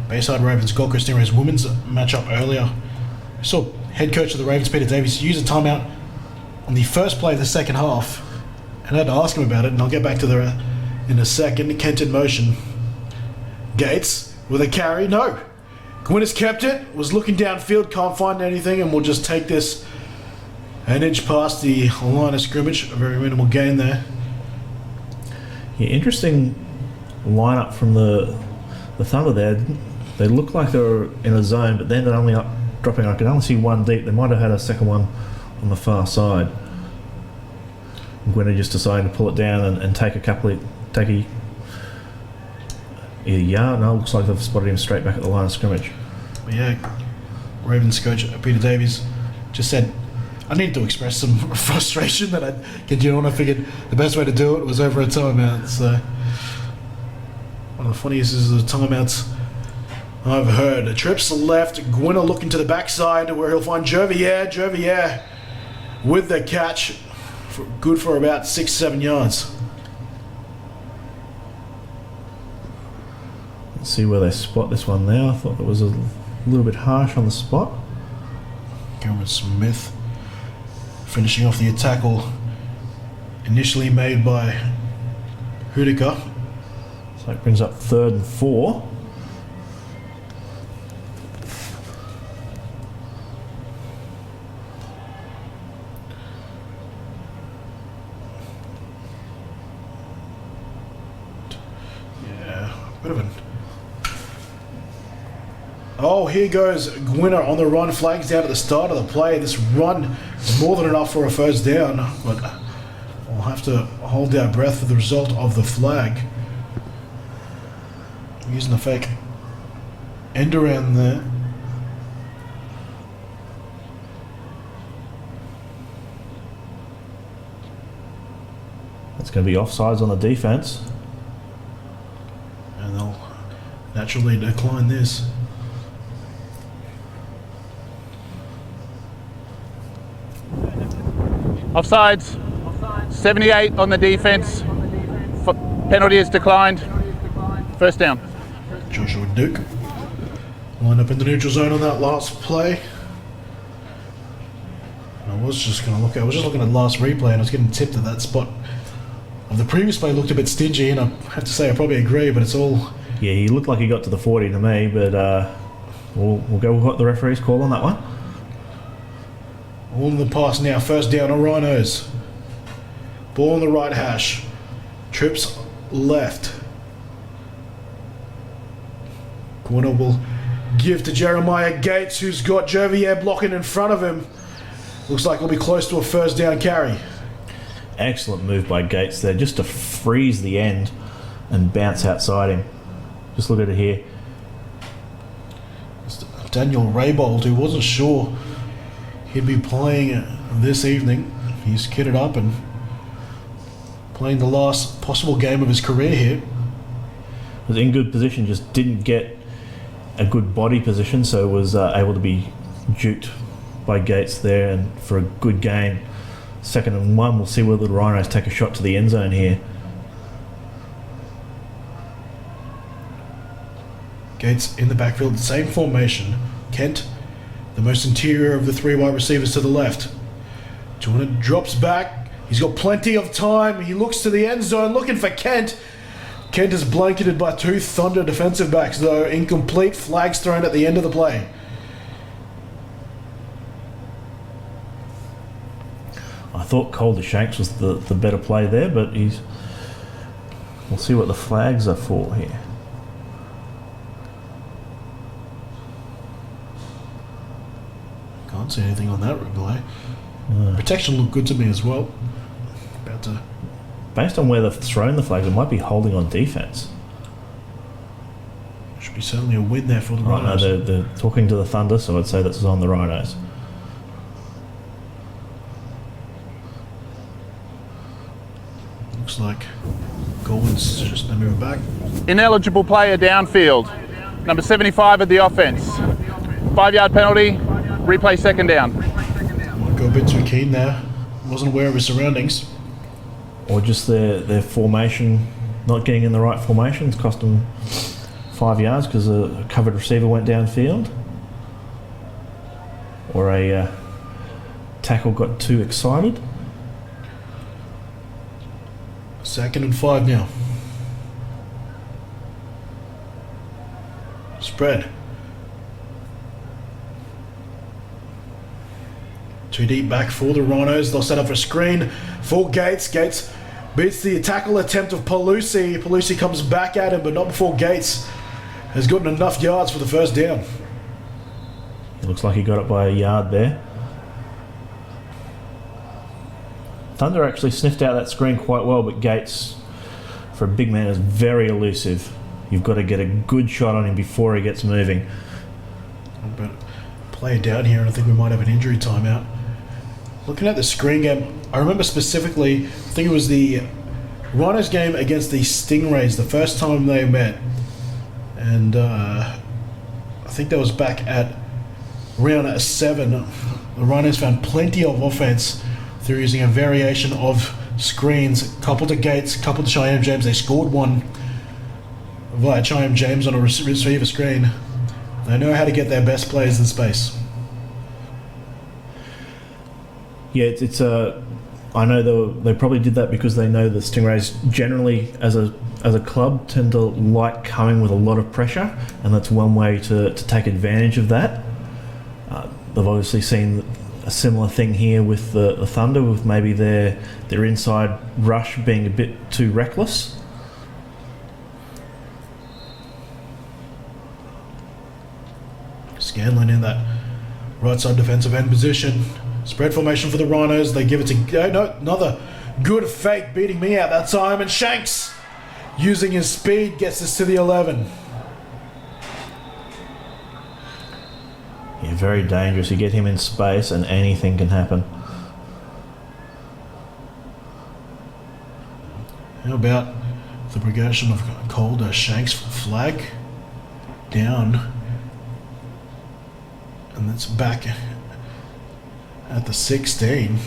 Bayside Ravens Gold Coast Stingrays women's matchup earlier, I saw head coach of the Ravens, Peter Davies, use a timeout on the first play of the second half, and I had to ask him about it, and I'll get back to that in a second. Kent in motion. Gates with a carry. No. Gwynedd kept it, was looking downfield, can't find anything, and we'll just take this an inch past the line of scrimmage. A very minimal gain there. Yeah, interesting lineup from the Thunder there. They look like they were in a zone, but then they're only dropping. I can only see one deep. They might have had a second one on the far side. Gwynedd just decided to pull it down and take a yard. No, looks like they've spotted him straight back at the line of scrimmage. But yeah, Ravens coach Peter Davies just said, I need to express some frustration that I'd continue on. I figured the best way to do it was over a timeout. So one of the funniest is the timeouts I've heard. Trips left, Gwynedd looking to the backside where he'll find Jervier with the catch. Good for about 6-7 yards. Let's see where they spot this one now. I thought it was a little bit harsh on the spot. Cameron Smith finishing off the tackle initially made by Hudiker. So it brings up 3rd and 4. Bit of an... Oh, here goes Gwynedd on the run. Flags down at the start of the play. This run is more than enough for a first down, but we'll have to hold our breath for the result of the flag. Using the fake end around there. It's going to be offsides on the defence. And they'll naturally decline this. Offsides. 78 on the defence. Penalty is declined. First down. Joshua Duke lined up in the neutral zone on that last play. I was just looking at the last replay and I was getting tipped at that spot of the previous play looked a bit stingy, and I have to say I probably agree, but it's all... Yeah, he looked like he got to the 40 to me, but we'll go with what the referee's call on that one. All in the pass now. First down on Rhinos. Ball on the right hash. Trips left. Corner will give to Jeremiah Gates, who's got Jovier blocking in front of him. Looks like he'll be close to a first down carry. Excellent move by Gates there, just to freeze the end and bounce outside him. Just look at it here. Daniel Raybold, who wasn't sure he'd be playing this evening. He's kitted up and playing the last possible game of his career here. Was in good position, just didn't get a good body position, so was able to be juked by Gates there, and for a good gain. 2nd and 1, we'll see whether the Rhinos take a shot to the end zone here. Gates in the backfield, same formation. Kent, the most interior of the 3 wide receivers to the left. Joyner drops back. He's got plenty of time. He looks to the end zone looking for Kent. Kent is blanketed by 2 Thunder defensive backs, though. Incomplete. Flags thrown at the end of the play. I thought Calder Shanks was the better play there, but we'll see what the flags are for here. Can't see anything on that replay. Protection looked good to me as well. Based on where they've thrown the flags, it might be holding on defence. Should be certainly a win there for the Right, Rhinos. no, they're talking to the Thunder, so I'd say that's on the Rhinos. Looks like Goldman's just moving back. Ineligible player downfield. Number 75 of the offence. 5-yard penalty. Replay 2nd down. Might go a bit too keen there. Wasn't aware of his surroundings. Or just their formation, not getting in the right formations, cost them 5 yards because a covered receiver went downfield. Or a tackle got too excited. 2nd and 5 now. Spread. Too deep back for the Rhinos. They'll set up a screen for Gates. Gates beats the tackle attempt of Palusi. Palusi comes back at him, but not before Gates has gotten enough yards for the first down. It looks like he got it by a yard there. Thunder actually sniffed out that screen quite well, but Gates, for a big man, is very elusive. You've got to get a good shot on him before he gets moving. But play down here, and I think we might have an injury timeout. Looking at the screen game, I remember specifically, I think it was the Rhinos game against the Stingrays, the first time they met. And I think that was back at round 7. The Rhinos found plenty of offense through using a variation of screens, coupled to Gates, coupled to Cheyenne James. They scored one via Cheyenne James on a receiver screen. They know how to get their best players in space. Yeah, it's a. I know they probably did that because they know the Stingrays generally, as a club, tend to like coming with a lot of pressure, and that's one way to take advantage of that. They've obviously seen a similar thing here with the Thunder, with maybe their inside rush being a bit too reckless. Scanlon in that right side defensive end position. Spread formation for the Rhinos. They give it to... no, another good fake beating me out that time. And Shanks, using his speed, gets us to the 11. Yeah, very dangerous. You get him in space and anything can happen. How about the progression of Calder? Shanks flag down, and that's back at the 16.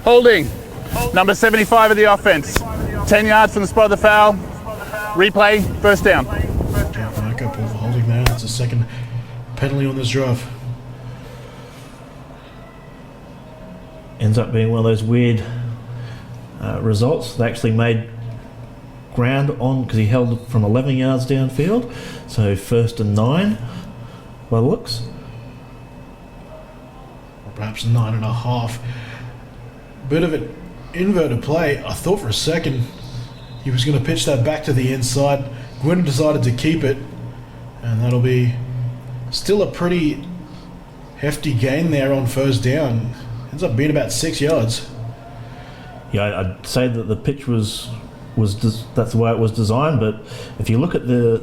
Holding. Number 75 of the offense. 10 yards from the spot of the foul. Replay, first down. Yeah, Marco Paul for holding there. That's a second penalty on this drive. Ends up being one of those weird results. They actually made ground on, because he held from 11 yards downfield. So 1st and 9 by the looks. Or perhaps 9.5. Bit of an inverted play. I thought for a second he was going to pitch that back to the inside. Gwynn decided to keep it, and that'll be still a pretty hefty gain there on 1st down. Ends up being about 6 yards. Yeah, I'd say that the pitch was that's the way it was designed, but if you look at the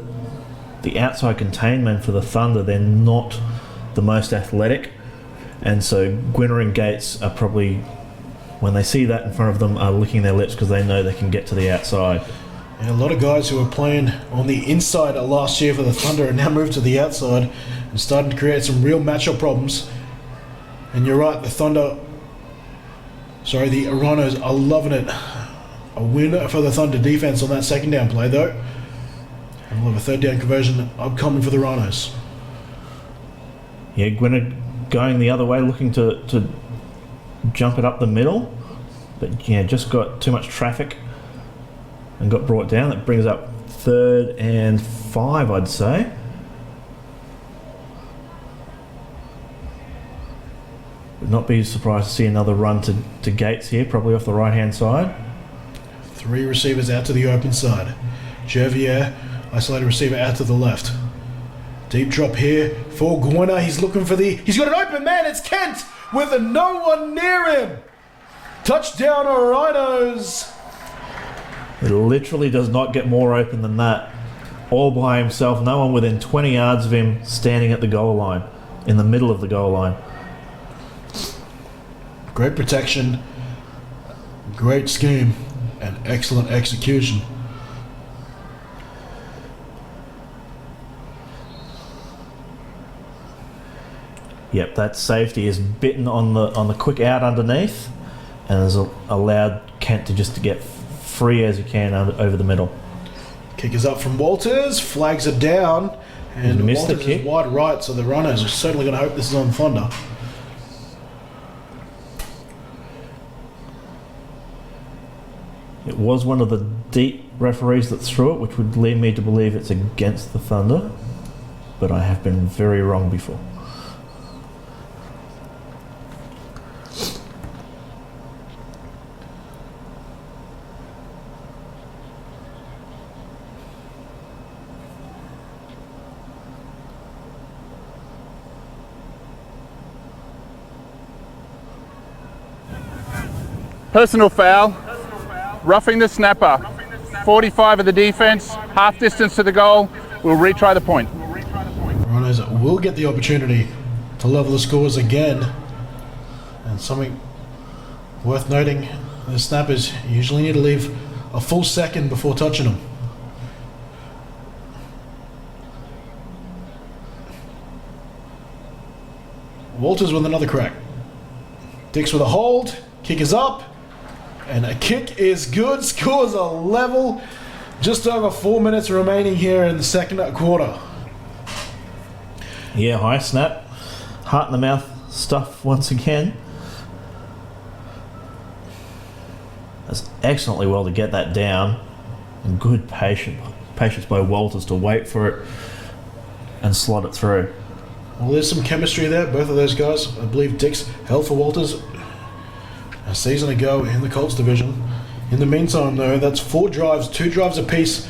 outside containment for the Thunder, they're not the most athletic, and so Gwynner and Gates are probably, when they see that in front of them, are licking their lips because they know they can get to the outside. And a lot of guys who were playing on the inside last year for the Thunder are now moved to the outside and starting to create some real matchup problems. And you're right, the Rhinos are loving it. A win for the Thunder defense on that 2nd down play though. And we'll have a 3rd down conversion upcoming for the Rhinos. Yeah, Gwynner going the other way, looking to jump it up the middle, but yeah, just got too much traffic and got brought down. That brings up 3rd and 5, I'd say. Would not be surprised to see another run to Gates here, probably off the right hand side. 3 receivers out to the open side. Jervier, isolated receiver out to the left. Deep drop here for Gwynner. He's looking for he's got an open man. It's Kent with no one near him. Touchdown Rhinos. It literally does not get more open than that. All by himself, no one within 20 yards of him, standing at the goal line, in the middle of the goal line. Great protection, great scheme, and excellent execution. Yep, that safety is bitten on the quick out underneath, and has allowed Kent to just get free as he can over the middle. Kick is up from Walters, flags are down, and He missed the Walters kick. is wide right, so the Rhinos are certainly going to hope this is on Thunder. It was one of the deep referees that threw it, which would lead me to believe it's against the Thunder, but I have been very wrong before. Personal foul. Roughing the snapper. 45 of the defense. Half distance to the goal. We'll retry the point. Rhinos will get the opportunity to level the scores again. And something worth noting, the snappers usually need to leave a full second before touching them. Walters with another crack. Dix with a hold. Kick is up. And a kick is good. Scores a level. Just over 4 minutes remaining here in the 2nd quarter. Yeah, high snap. Heart in the mouth stuff once again. That's excellently well to get that down. And good patience by Walters to wait for it and slot it through. Well, there's some chemistry there. Both of those guys, I believe Dix held for Walters a season ago in the Colts division. In the meantime, though, that's 4 drives, 2 drives apiece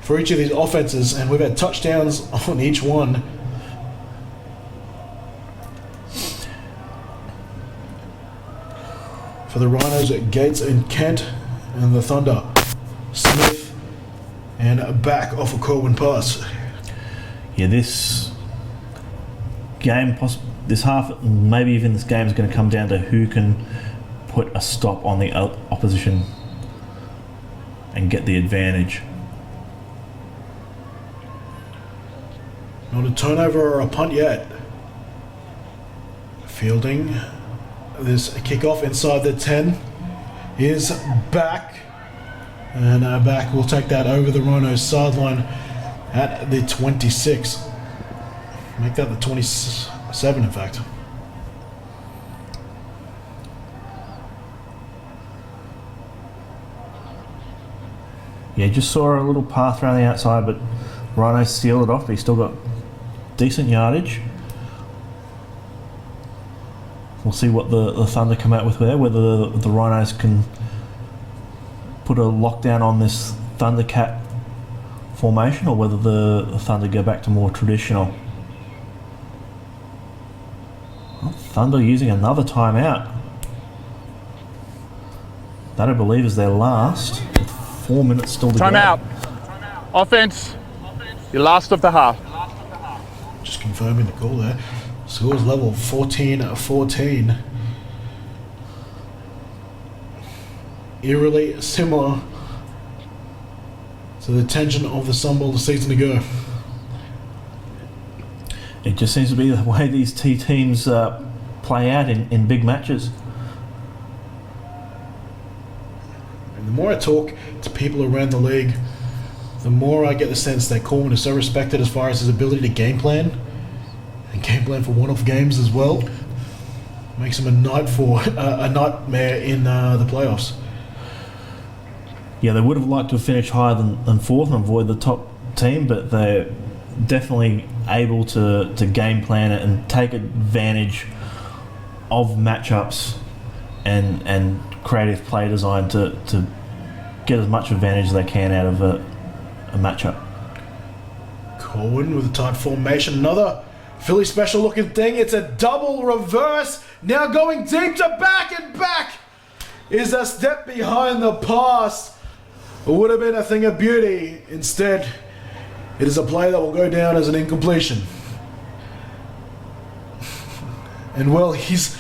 for each of these offenses, and we've had touchdowns on each one. For the Rhinos, Gates and Kent, and the Thunder, Smith, and back off a Corwin pass. Yeah, this game, this half, maybe even this game is going to come down to who can put a stop on the opposition and get the advantage. Not a turnover or a punt yet. Fielding this kickoff inside the 10 is back. And back will take that over the Rhinos sideline at the 26. Make that the 27, in fact. Yeah, just saw a little path around the outside, but Rhinos sealed it off, but he's still got decent yardage. We'll see what the Thunder come out with there, whether the Rhinos can put a lockdown on this Thundercat formation or whether the Thunder go back to more traditional. Well, Thunder using another timeout. That, I believe, is their last. 4 minutes still to go. Timeout. Offense, your last of the half. Just confirming the call there. Scores level 14-14. Eerily similar to the tension of the Sun Bowl a season ago. It just seems to be the way these teams play out in big matches. And the more I talk to people around the league, the more I get the sense that Corwin is so respected as far as his ability to game plan, and game plan for one-off games as well. Makes him a nightmare in the playoffs. Yeah, they would have liked to have finished higher than fourth and avoid the top team, but they're definitely able to game plan it and take advantage of matchups and creative play design to get as much advantage as they can out of a matchup. Corwin with a tight formation. Another Philly special looking thing. It's a double reverse. Now going deep to back, and back is a step behind the pass. It would have been a thing of beauty. Instead, it is a play that will go down as an incompletion. And well, he's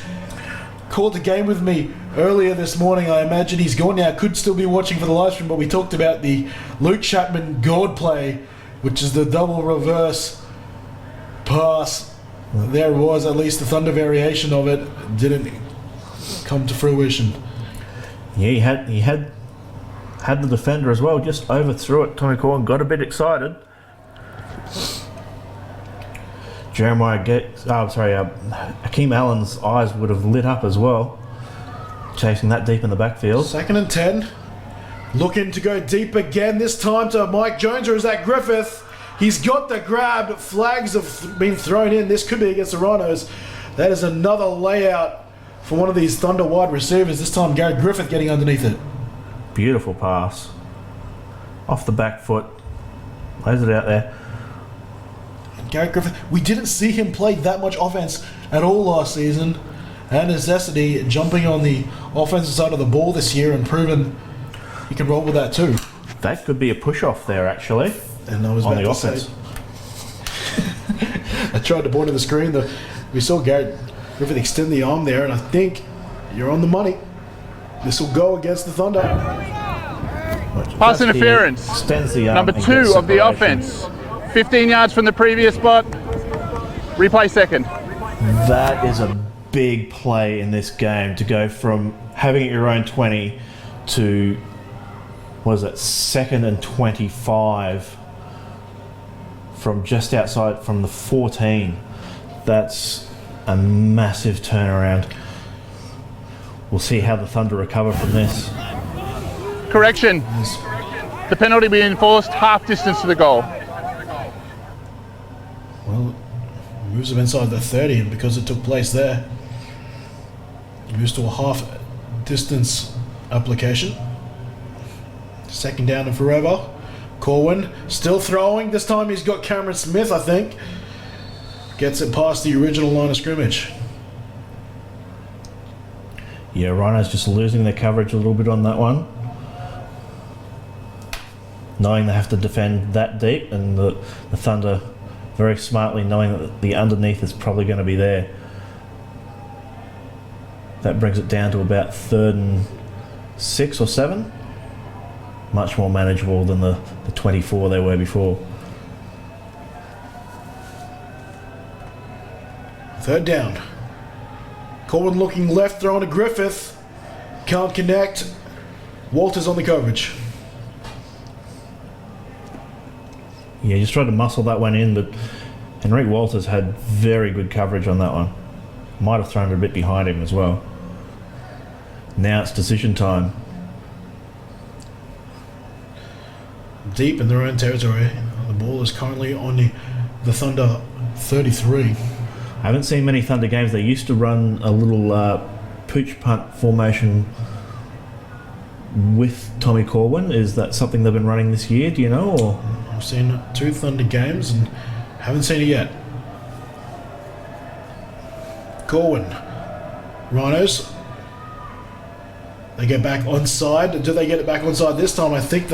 called the game with me earlier this morning. I imagine he's gone now. Could still be watching for the live stream, but we talked about the Luke Chapman God play, which is the double reverse pass. There was at least the Thunder variation of it. Didn't come to fruition. Yeah, he had the defender as well. Just overthrew it. Tommy Corwin got a bit excited. Hakeem Allen's eyes would have lit up as well, chasing that deep in the backfield. 2nd and 10. Looking to go deep again, this time to Mike Jones, or is that Griffith? He's got the grab. Flags have been thrown in. This could be against the Rhinos. That is another layout for one of these Thunder wide receivers. This time Gary Griffith getting underneath it. Beautiful pass. Off the back foot. Lays it out there. Gary Griffith, we didn't see him play that much offense at all last season. And necessity, jumping on the offensive side of the ball this year and proven he can roll with that too. That could be a push-off there, actually. And I was on about the to offense. say, I tried to point to the screen. We saw Gary Griffith extend the arm there, and I think you're on the money. This will go against the Thunder. Pass interference. Extends the arm Number and 2 gets of the separation. offense. 15 yards from the previous spot. Replay second. That is a big play in this game, to go from having it your own 20 to, what is it, 2nd and 25 from just outside from the 14. That's a massive turnaround. We'll see how the Thunder recover from this. Correction. The penalty being enforced, half distance to the goal. Well, moves him inside the 30, and because it took place there, he moves to a half distance application. Second down and forever. Corwin still throwing. This time he's got Cameron Smith, I think. Gets it past the original line of scrimmage. Yeah, Rhinos just losing their coverage a little bit on that one. Knowing they have to defend that deep, and the Thunder very smartly knowing that the underneath is probably going to be there. That brings it down to about 3rd and 6 or 7. Much more manageable than the 24 they were before. 3rd down. Corwin looking left, throwing to Griffith. Can't connect. Walters on the coverage. Yeah, just tried to muscle that one in, but Henrik Walters had very good coverage on that one. Might have thrown it a bit behind him as well. Now it's decision time. Deep in their own territory. The ball is currently on the Thunder 33. I haven't seen many Thunder games. They used to run a little pooch punt formation with Tommy Corwin. Is that something they've been running this year, do you know? Or? I've seen 2 Thunder games and haven't seen it yet. Corwin. Rhinos. They get back onside. Do they get it back onside this time? I think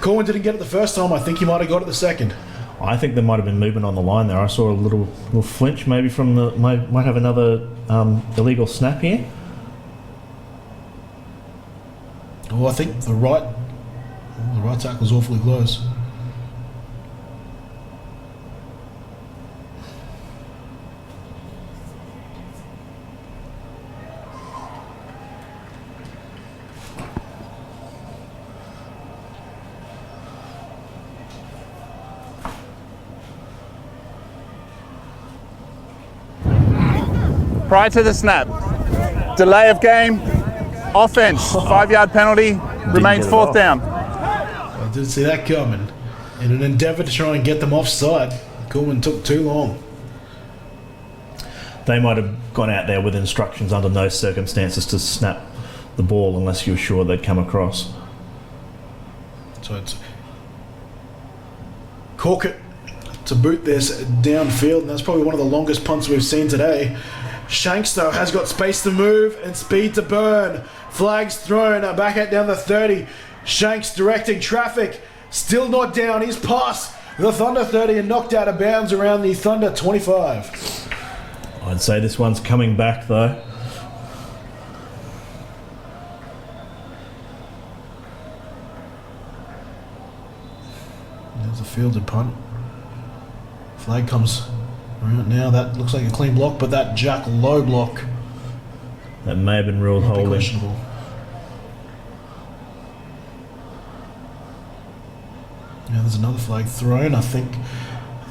Corwin didn't get it the first time. I think he might have got it the second. I think there might have been movement on the line there. I saw a little flinch maybe from the... Might have another illegal snap here. Oh, I think the right tackle's awfully close. Prior to the snap, delay of game, offense, 5-yard penalty, remains 4th down. I didn't see that coming. In an endeavour to try and get them offside, Corwin took too long. They might have gone out there with instructions under no circumstances to snap the ball unless you were sure they'd come across. So it's Corkett to boot this downfield, and that's probably one of the longest punts we've seen today. Shanks, though, has got space to move and speed to burn. Flags thrown, back out down the 30. Shanks directing traffic, still not down. He's past the Thunder 30 and knocked out of bounds around the Thunder 25. I'd say this one's coming back, though. There's a fielded punt. Flag comes around now. That looks like a clean block, but that Jack Low block. That may have been ruled holding. Questionable. Yeah, there's another flag thrown. I think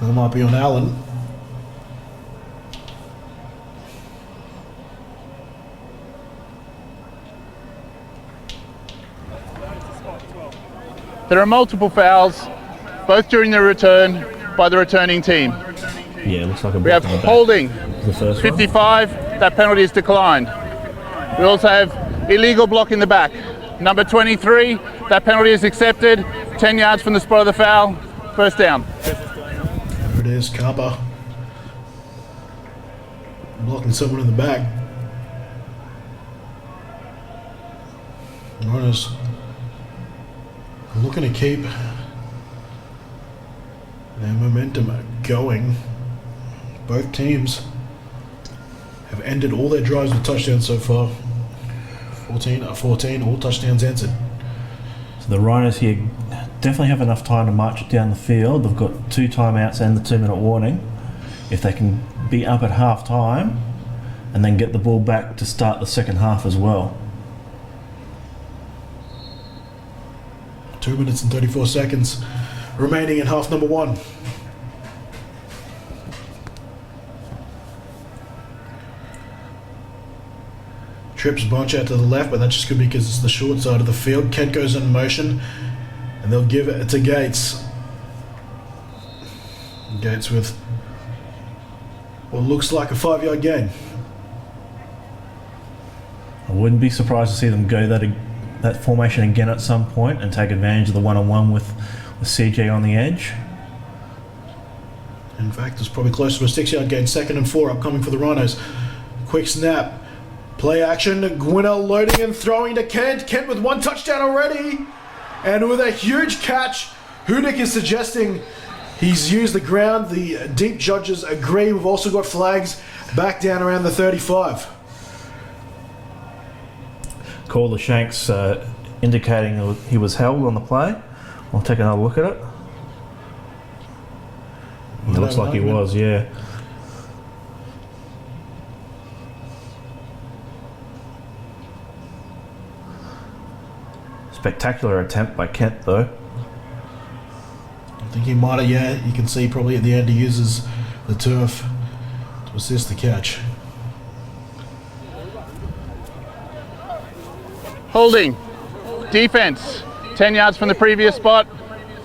that might be on Allen. There are multiple fouls, both during the return by the returning team. Yeah, it looks like a We have block on the back. holding, The first 55, that penalty is declined. We also have illegal block in the back. Number 23, that penalty is accepted, 10 yards from the spot of the foul, 1st down. There it is, Kappa. Blocking someone in the back. Rhinos looking to keep their momentum going. Both teams have ended all their drives with touchdowns so far. 14, all touchdowns answered. So the Rhinos here definitely have enough time to march it down the field. They've got 2 timeouts and the 2-minute warning. If they can be up at half time and then get the ball back to start the second half as well. 2 minutes and 34 seconds remaining in half number 1. Trips bunch out to the left, but that just could be because it's the short side of the field. Kent goes in motion, and they'll give it to Gates. Gates with what looks like a 5-yard gain. I wouldn't be surprised to see them go that formation again at some point and take advantage of the one-on-one with CJ on the edge. In fact, it's probably closer to a 6-yard gain. 2nd and 4 upcoming for the Rhinos. Quick snap. Play action. Gwynner loading and throwing to Kent. Kent with 1 touchdown already. And with a huge catch, Hudick is suggesting he's used the ground. The deep judges agree. We've also got flags back down around the 35. Call the Shanks indicating he was held on the play. I'll take another look at it. It looks like he was, yeah. Spectacular attempt by Kent, though. I think he might have, yeah. You can see probably at the end he uses the turf to assist the catch. Holding. Defense. 10 yards from the previous spot.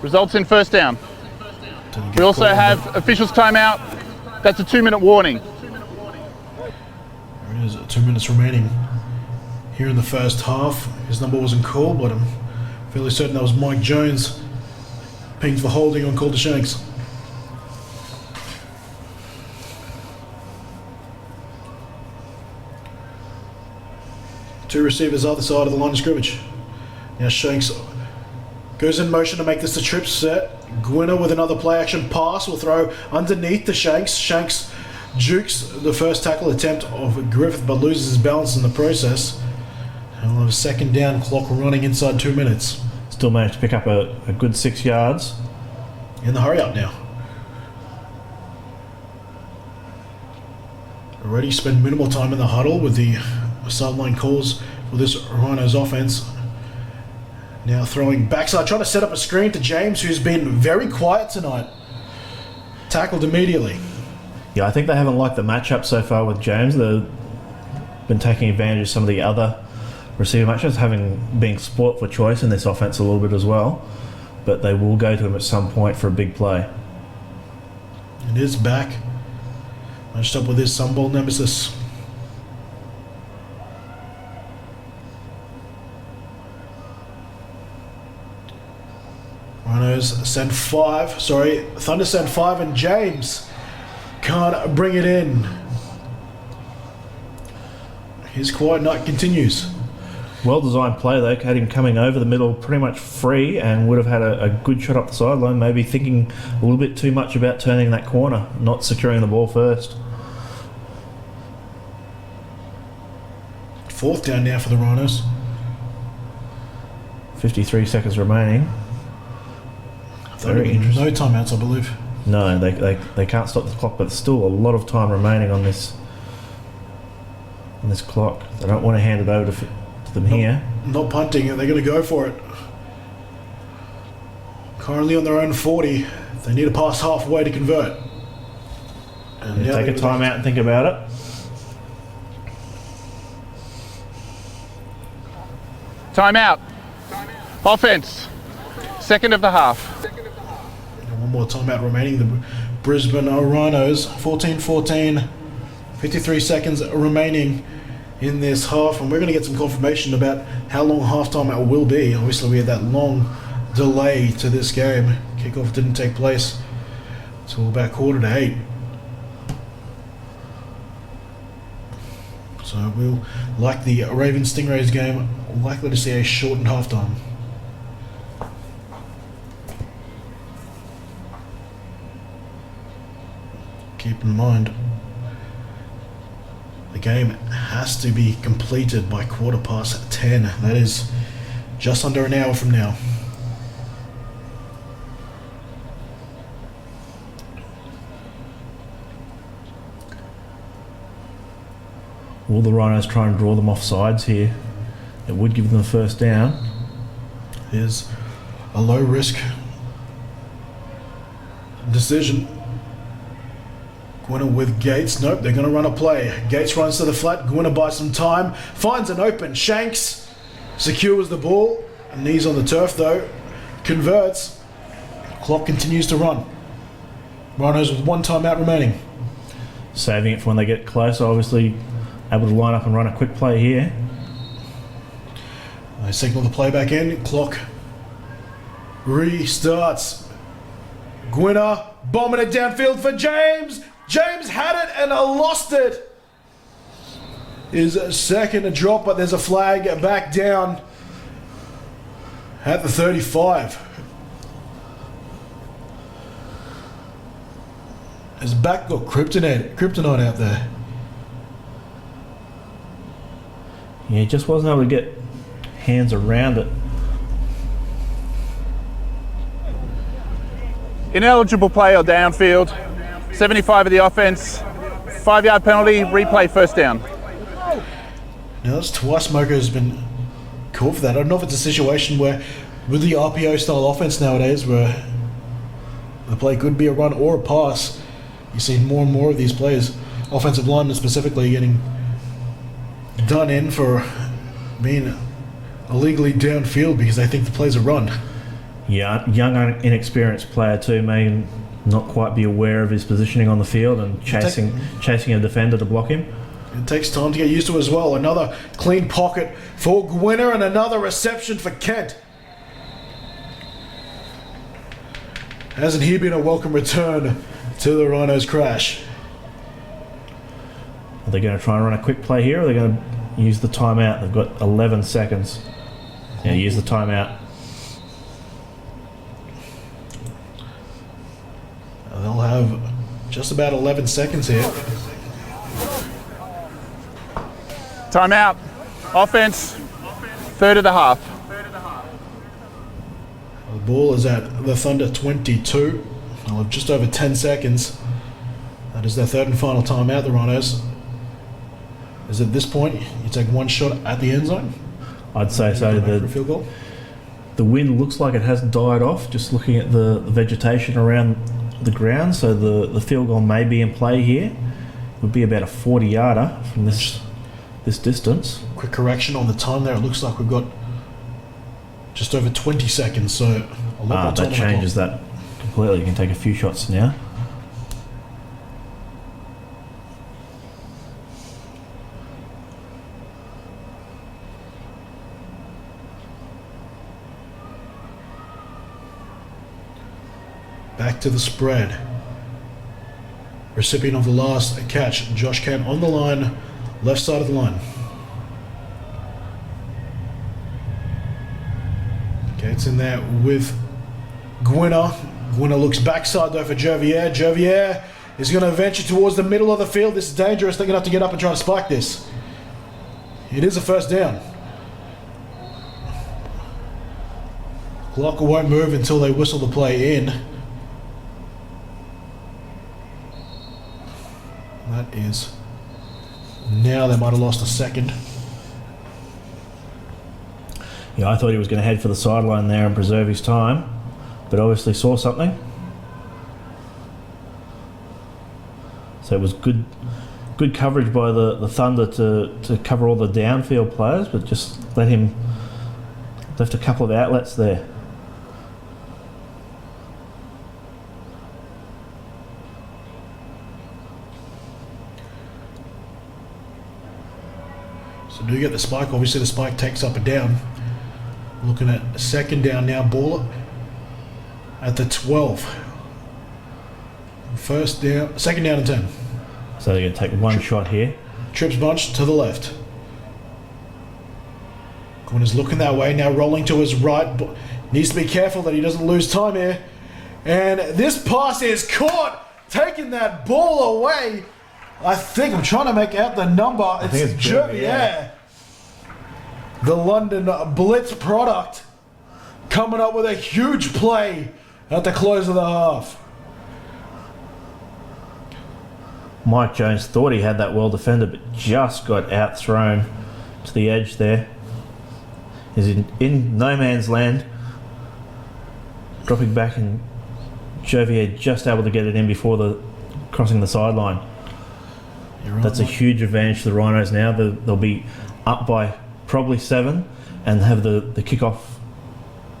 Results in first down. We also have officials timeout. That's a 2-minute warning. There it is, 2 minutes remaining here in the first half. His number wasn't called, but I'm fairly certain that was Mike Jones pinged for holding on Calder Shanks. Two receivers either side of the line of scrimmage. Now Shanks goes in motion to make this a trip set. Gwynner with another play action pass will throw underneath the Shanks. Shanks jukes the first tackle attempt of Griffith but loses his balance in the process. And we'll have a 2nd down, clock running inside 2 minutes. Still managed to pick up a good 6 yards. In the hurry up now. Already spent minimal time in the huddle with the sideline calls for this Rhinos offense. Now throwing backside, trying to set up a screen to James, who's been very quiet tonight. Tackled immediately. Yeah, I think they haven't liked the matchup so far with James. They've been taking advantage of some of the other receiver matchups, being sport for choice in this offense a little bit as well. But they will go to him at some point for a big play. It is back. Matched up with his Sunbowl nemesis. Rhinos send 5. Thunder send 5 and James can't bring it in. His quiet night continues. Well-designed play though, had him coming over the middle pretty much free and would have had a good shot up the sideline, maybe thinking a little bit too much about turning that corner, not securing the ball first. 4th down now for the Rhinos. 53 seconds remaining. Very interesting. No timeouts, I believe. No, they can't stop the clock, but there's still a lot of time remaining on this clock. They don't want to hand it over to them here. Not punting it, they're going to go for it. Currently on their own 40. They need to pass halfway to convert. And Take a timeout and think about it. Timeout. Offense. 2nd of the half. One more timeout remaining. The Brisbane Rhinos, 14-14, 53 seconds remaining in this half, and we're going to get some confirmation about how long halftime it will be. Obviously, we had that long delay to this game. Kickoff didn't take place until about 7:45. So we'll, like the Ravens Stingrays game, likely to see a shortened halftime. Keep in mind, the game has to be completed by 10:15. That is just under an hour from now. Will the Rhinos try and draw them off sides here? It would give them the first down. Here's a low risk decision. Gwynner with Gates. Nope, they're going to run a play. Gates runs to the flat. Gwynner buys some time. Finds an open. Shanks secures the ball. Knees on the turf though. Converts. Clock continues to run. Rhinos with 1 timeout remaining. Saving it for when they get closer, obviously able to line up and run a quick play here. They signal the play back in. Clock restarts. Gwynner bombing it downfield for James. James had it and lost it. His second drop, but there's a flag back down at the 35. His back got kryptonite out there. Yeah, he just wasn't able to get hands around it. Ineligible play or downfield, 75 of the offense, 5-yard penalty, replay first down. Now that's twice Smoker has been called for that. I don't know if it's a situation where, with the RPO style offense nowadays, where the play could be a run or a pass, you see more and more of these players, offensive linemen specifically, getting done in for being illegally downfield because they think the play's a run. Yeah, young, inexperienced player too, may not quite be aware of his positioning on the field and chasing a defender to block him. It takes time to get used to as well. Another clean pocket for Gwynner and another reception for Kent. Hasn't he been a welcome return to the Rhinos crash? Are they going to try and run a quick play here, or are they going to use the timeout? They've got 11 seconds. Yeah, use the timeout. They'll have just about 11 seconds here. Timeout. Offense, third of the half. The ball is at the Thunder 22. They'll have just over 10 seconds. That is their third and final timeout, the Rhinos. Is at this point, you take one shot at the end zone? I'd say so. For a field goal? The wind looks like it has died off, just looking at the vegetation around the ground, so the field goal may be in play here. It would be about a 40-yarder from this distance. Quick correction on the time there. It looks like we've got just over 20 seconds, so a lot more time. That changes that completely. You can take a few shots now. Back to the spread. Recipient of the last catch, Josh Kent on the line, left side of the line. Okay, it's in there with Gwynner. Gwynner looks backside though for Jovier. Jovier is going to venture towards the middle of the field. This is dangerous. They're going to have to get up and try to spike this. It is a first down. Clock won't move until they whistle the play in. That is now. They might have lost a second. Yeah, I thought he was going to head for the sideline there and preserve his time, but obviously saw something. So it was good coverage by the Thunder to cover all the downfield players, but just left a couple of outlets there. So do you get the spike? Obviously the spike takes up and down. Looking at second down now, ball at the 12. First down, second down and 10. So they're going to take one shot here. Trips bunch to the left. Corner's looking that way, now rolling to his right. Needs to be careful that he doesn't lose time here. And this pass is caught, taking that ball away. I think I'm trying to make out the number. It's Jovier. Yeah. The London Blitz product coming up with a huge play at the close of the half. Mike Jones thought he had that well defended, but just got outthrown to the edge there. He's in no man's land, dropping back, and Jovier just able to get it in before crossing the sideline. Right, that's a huge advantage to the Rhinos now. They'll be up by probably 7 and have the kickoff,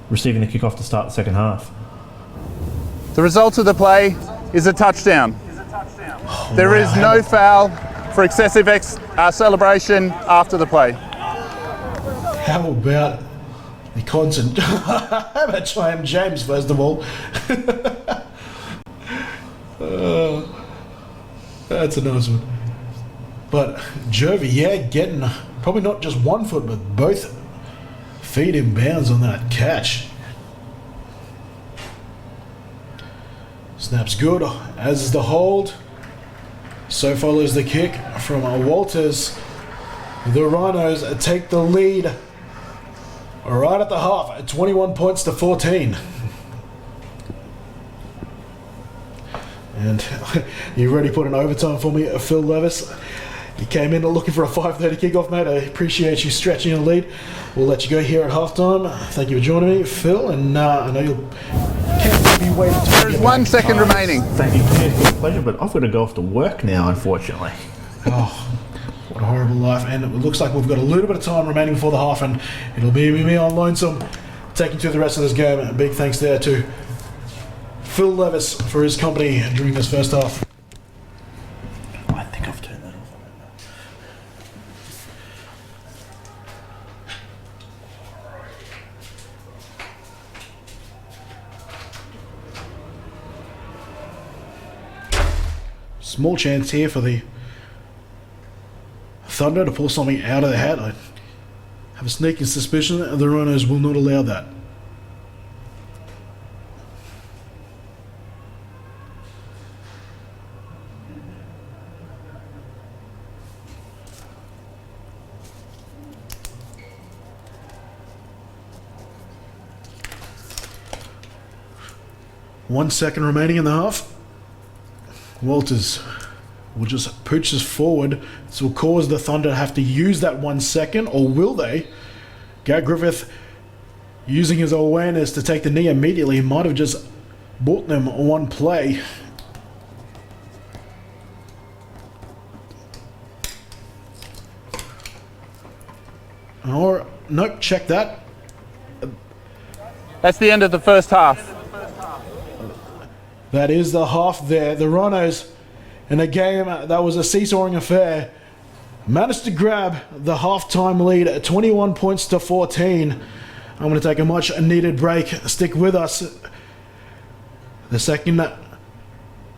receiving the kickoff to start the second half. The result of the play is a touchdown. There is no foul for excessive celebration after the play. How about The constant. How about Chaim James, first of all? That's a nice one. But Jovi, yeah, getting probably not just one foot, but both feet in bounds on that catch. Snaps good, as is the hold. So follows the kick from Walters. The Rhinos take the lead right at the half at 21 points to 14. And you already put an overtime for me, Phil Levis. You came in looking for a 5:30 kickoff, mate. I appreciate you stretching the lead. We'll let you go here at halftime. Thank you for joining me, Phil. And I know you'll can't be waiting. There's 1 second remaining. Thank you, Pierce. It's been a pleasure, but I've got to go off to work now, unfortunately. Oh, what a horrible life. And it looks like we've got a little bit of time remaining before the half, and it'll be me on Lonesome taking through the rest of this game. A big thanks there to Phil Levis for his company during this first half. I think I've turned that off. Small chance here for the Thunder to pull something out of the hat. I have a sneaking suspicion that the Rhinos will not allow that. One second remaining in the half. Walters will just push this forward. This will cause the Thunder to have to use that 1 second, or will they? Garrett Griffith, using his awareness to take the knee immediately, he might have just bought them one play. Or, nope, check that. That's the end of the first half. That is the half there. The Rhinos, in a game that was a seesawing affair, managed to grab the halftime lead at 21 points to 14. I'm going to take a much needed break. Stick with us. The second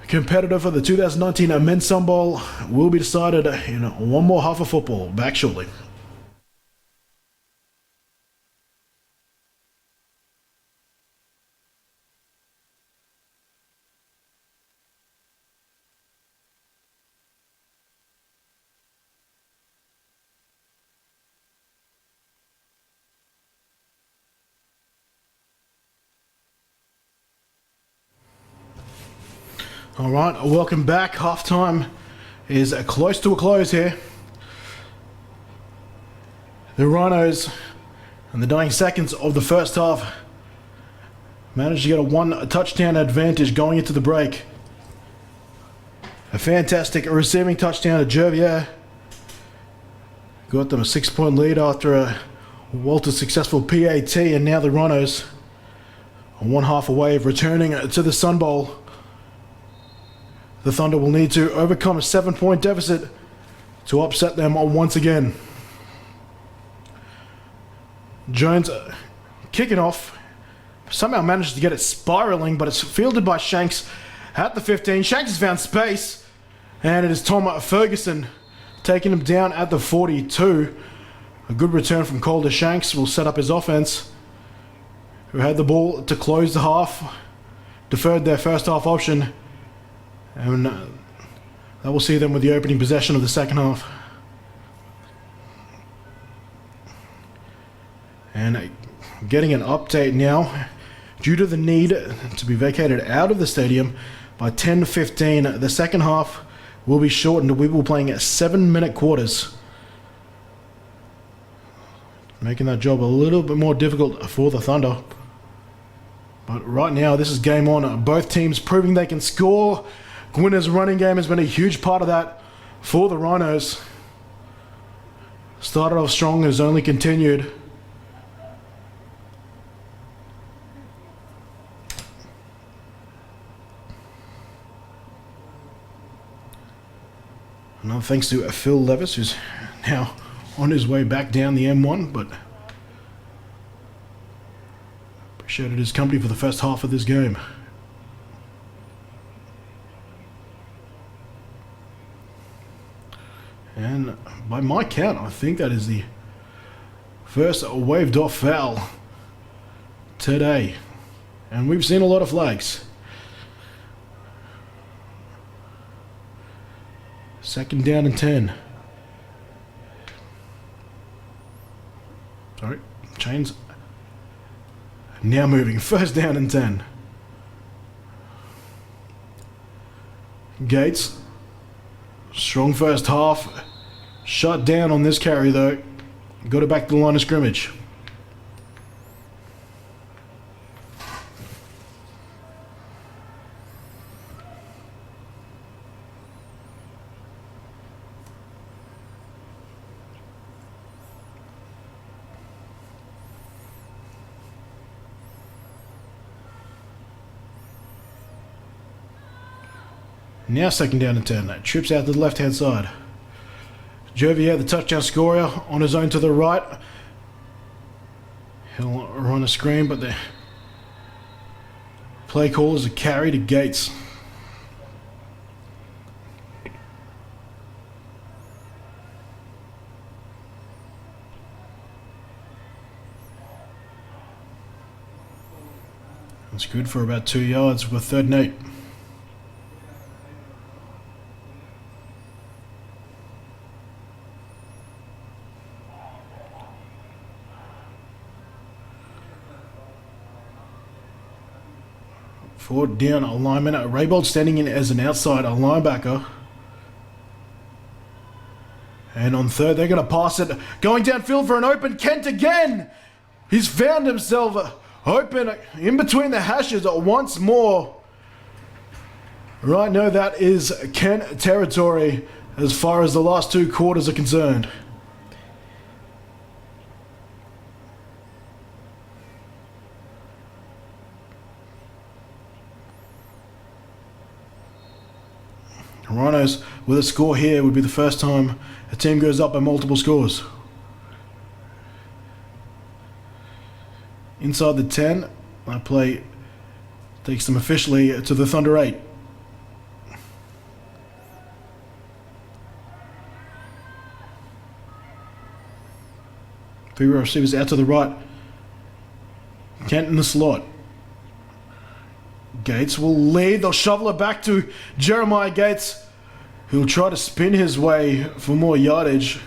competitor for the 2019 Men's Sun Bowl will be decided in one more half of football. Back shortly. All right, welcome back. Halftime is close to a close here. The Rhinos, in the dying seconds of the first half, managed to get a 1 touchdown advantage going into the break. A fantastic receiving touchdown to Jervier. Got them a 6-point lead after a Walter's successful PAT, and now the Rhinos are one half away of returning to the Sun Bowl. The Thunder will need to overcome a 7-point deficit to upset them once again. Jones kicking off. Somehow managed to get it spiraling, but it's fielded by Shanks at the 15. Shanks has found space, and it is Tom Ferguson taking him down at the 42. A good return from Calder. Shanks will set up his offense, who had the ball to close the half, deferred their first half option, and that will see them with the opening possession of the second half. And getting an update now. Due to the need to be vacated out of the stadium by 10:15, the second half will be shortened. We will be playing at 7-minute quarters, making that job a little bit more difficult for the Thunder. But right now, this is game on. Both teams proving they can score. Gwynner's running game has been a huge part of that for the Rhinos. Started off strong, has only continued. Another thanks to Phil Levis, who's now on his way back down the M1, but Appreciated his company for the first half of this game. And by my count, I think that is the first waved off foul today. And we've seen a lot of flags. Second down and 10. Sorry, chains now moving. First down and 10. Gates, strong first half. Shut down on this carry though. Got it back to the line of scrimmage. Now second down and 10. Trips out to the left-hand side. Jovier, the touchdown scorer, on his own to the right. He'll run a screen, but the play call is a carry to Gates. That's good for about 2 yards with 3rd and 8. Forward down alignment. Raybold standing in as an outside linebacker. And on 3rd, they're going to pass it. Going downfield for an open Kent again. He's found himself open in between the hashes once more. Right now, that is Kent territory as far as the last 2 quarters are concerned. Rhinos with a score here would be the first time a team goes up by multiple scores. Inside the 10, that play takes them officially to the Thunder 8. Three receivers out to the right. Kent in the slot. Gates will lead. They'll shovel it back to Jeremiah Gates. He'll try to spin his way for more yardage.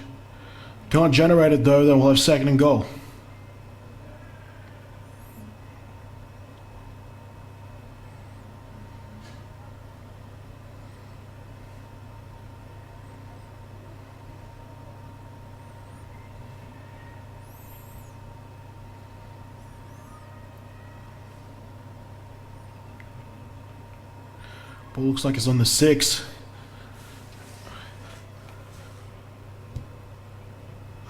Can't generate it though. Then we'll have 2nd and goal. Ball looks like it's on the 6.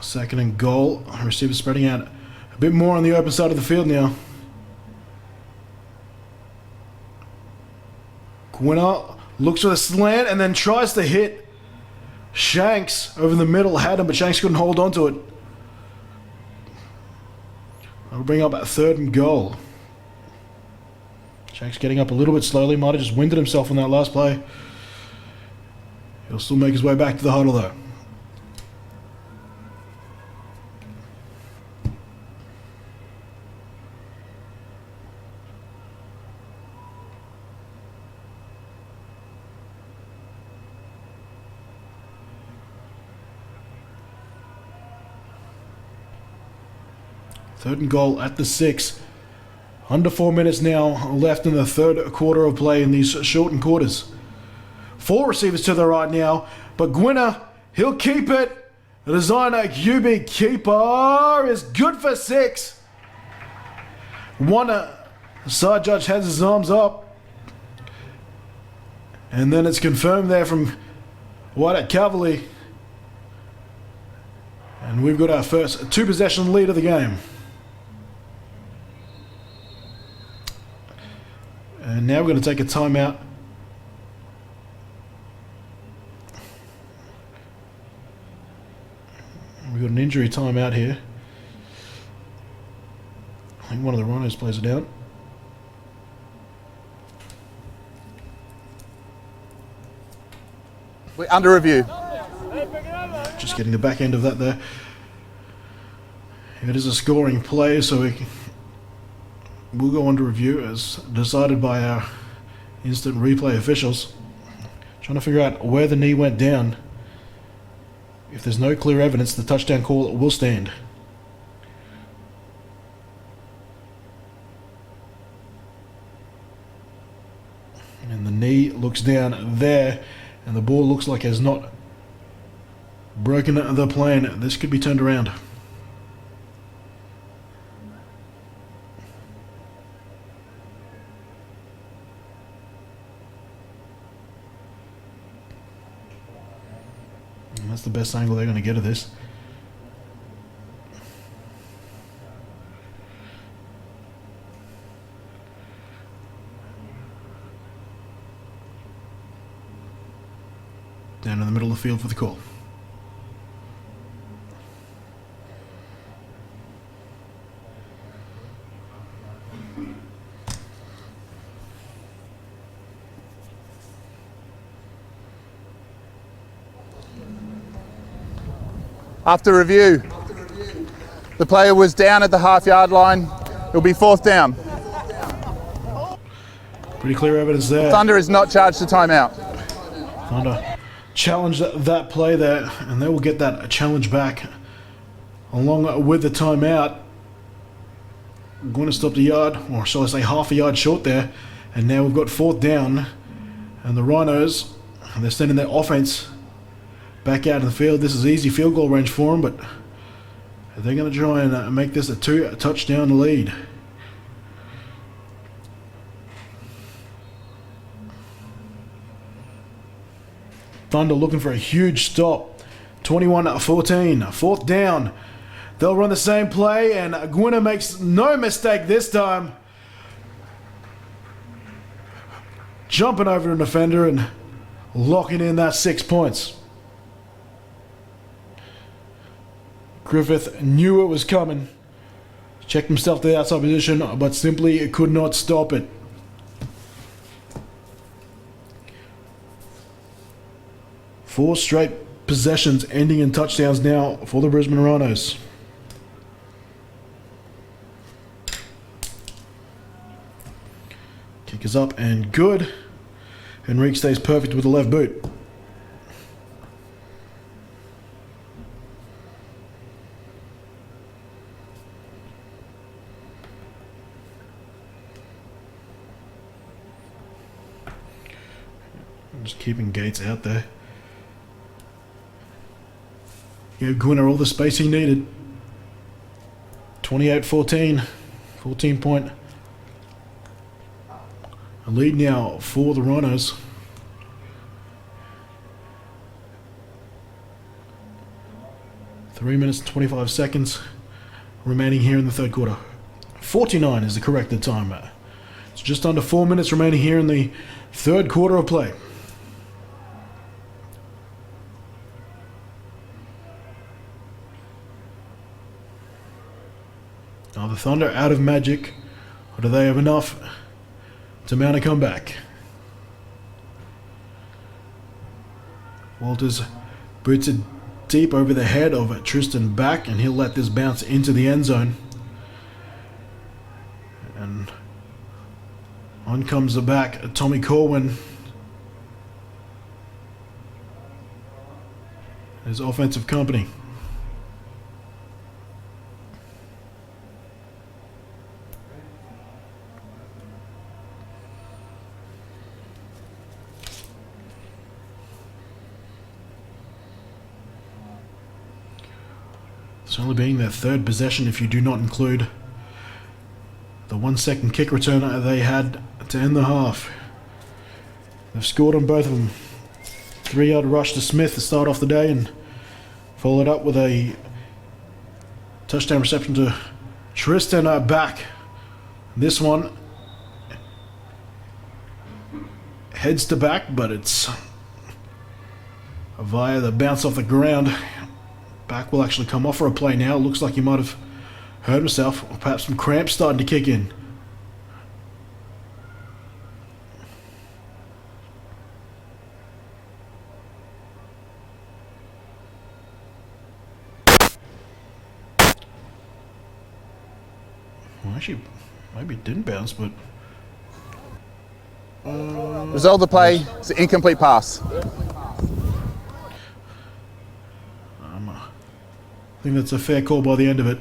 2nd and goal. Receiver spreading out a bit more on the open side of the field now. Gwinner looks for the slant and then tries to hit Shanks over the middle. Had him, but Shanks couldn't hold on to it. That'll bring up a 3rd and goal. Shanks getting up a little bit slowly. Might have just winded himself on that last play. He'll still make his way back to the huddle though. Third and goal at the 6. Under 4 minutes now left in the 3rd quarter of play in these shortened quarters. 4 receivers to the right now, but Gwinner, he'll keep it. The designer QB keeper is good for 6. One side judge has his arms up. And then it's confirmed there from White at Cavalry. And we've got our first 2-possession lead of the game. And now we're going to take a timeout. We've got an injury timeout here. I think one of the Rhinos plays it down. We're under review. Just getting the back end of that there. It is a scoring play, so we'll go under review as decided by our instant replay officials. Trying to figure out where the knee went down. If there's no clear evidence, the touchdown call will stand. And the knee looks down there, and the ball looks like it has not broken the plane. This could be turned around. And that's the best angle they're going to get of this. Down in the middle of the field for the call. After review, the player was down at the half-yard line. It'll be 4th down. Pretty clear evidence there. Thunder is not charged a timeout. Thunder challenged that play there, and they will get that challenge back along with the timeout. Going to stop the yard, or shall I say half a yard short there, and now we've got 4th down, and the Rhinos, they're sending their offense back out in the field. This is easy field goal range for them, but they're going to try and make this a 2-touchdown lead. Thunder looking for a huge stop. 21-14, 4th down. They'll run the same play, and Gwinner makes no mistake this time. Jumping over the defender and locking in that 6 points. Griffith knew it was coming. Checked himself to the outside position, but simply could not stop it. Four straight possessions ending in touchdowns now for the Brisbane Rhinos. Kick is up and good. Henrique stays perfect with the left boot. Just keeping Gates out there. Gave Gwinner all the space he needed. 28-14. 14-point lead now for the Rhinos. Three minutes and 25 seconds remaining here in the third quarter. 49 is the corrected time. It's just under 4 minutes remaining here in the third quarter of play. Are the Thunder out of magic, or do they have enough to mount a comeback? Walters boots it deep over the head of Tristan back, and he'll let this bounce into the end zone. And on comes the back, Tommy Corwin. His offensive company. It's only being their third possession if you do not include the 1 second kick return they had to end the half. They've scored on both of them. 3-yard rush to Smith to start off the day and followed up with a touchdown reception to Tristan back. This one heads to back, but it's via the bounce off the ground. Back will actually come off for a play now. Looks like he might have hurt himself, or perhaps some cramps starting to kick in. Well, actually, maybe it didn't bounce, but... Result of the play is an incomplete pass. I think that's a fair call by the end of it.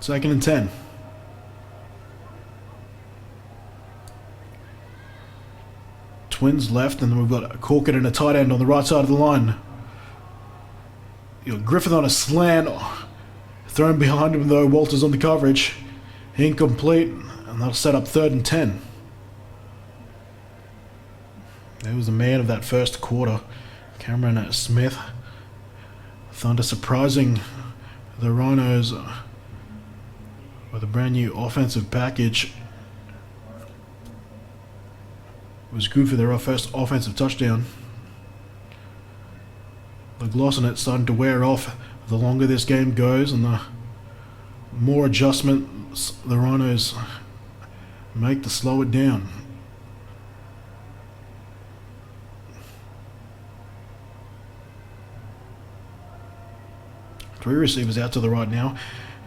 2nd and 10. Twins left, and then we've got a Corkett and a tight end on the right side of the line. You got Griffith on a slant, thrown behind him though. Walters on the coverage, incomplete, and that'll set up 3rd and 10. There was the man of that first quarter, Cameron Smith. Thunder surprising the Rhinos with a brand new offensive package. It was good for their first offensive touchdown. The gloss on it starting to wear off the longer this game goes, and the more adjustments the Rhinos make to slow it down. Three receivers out to the right now,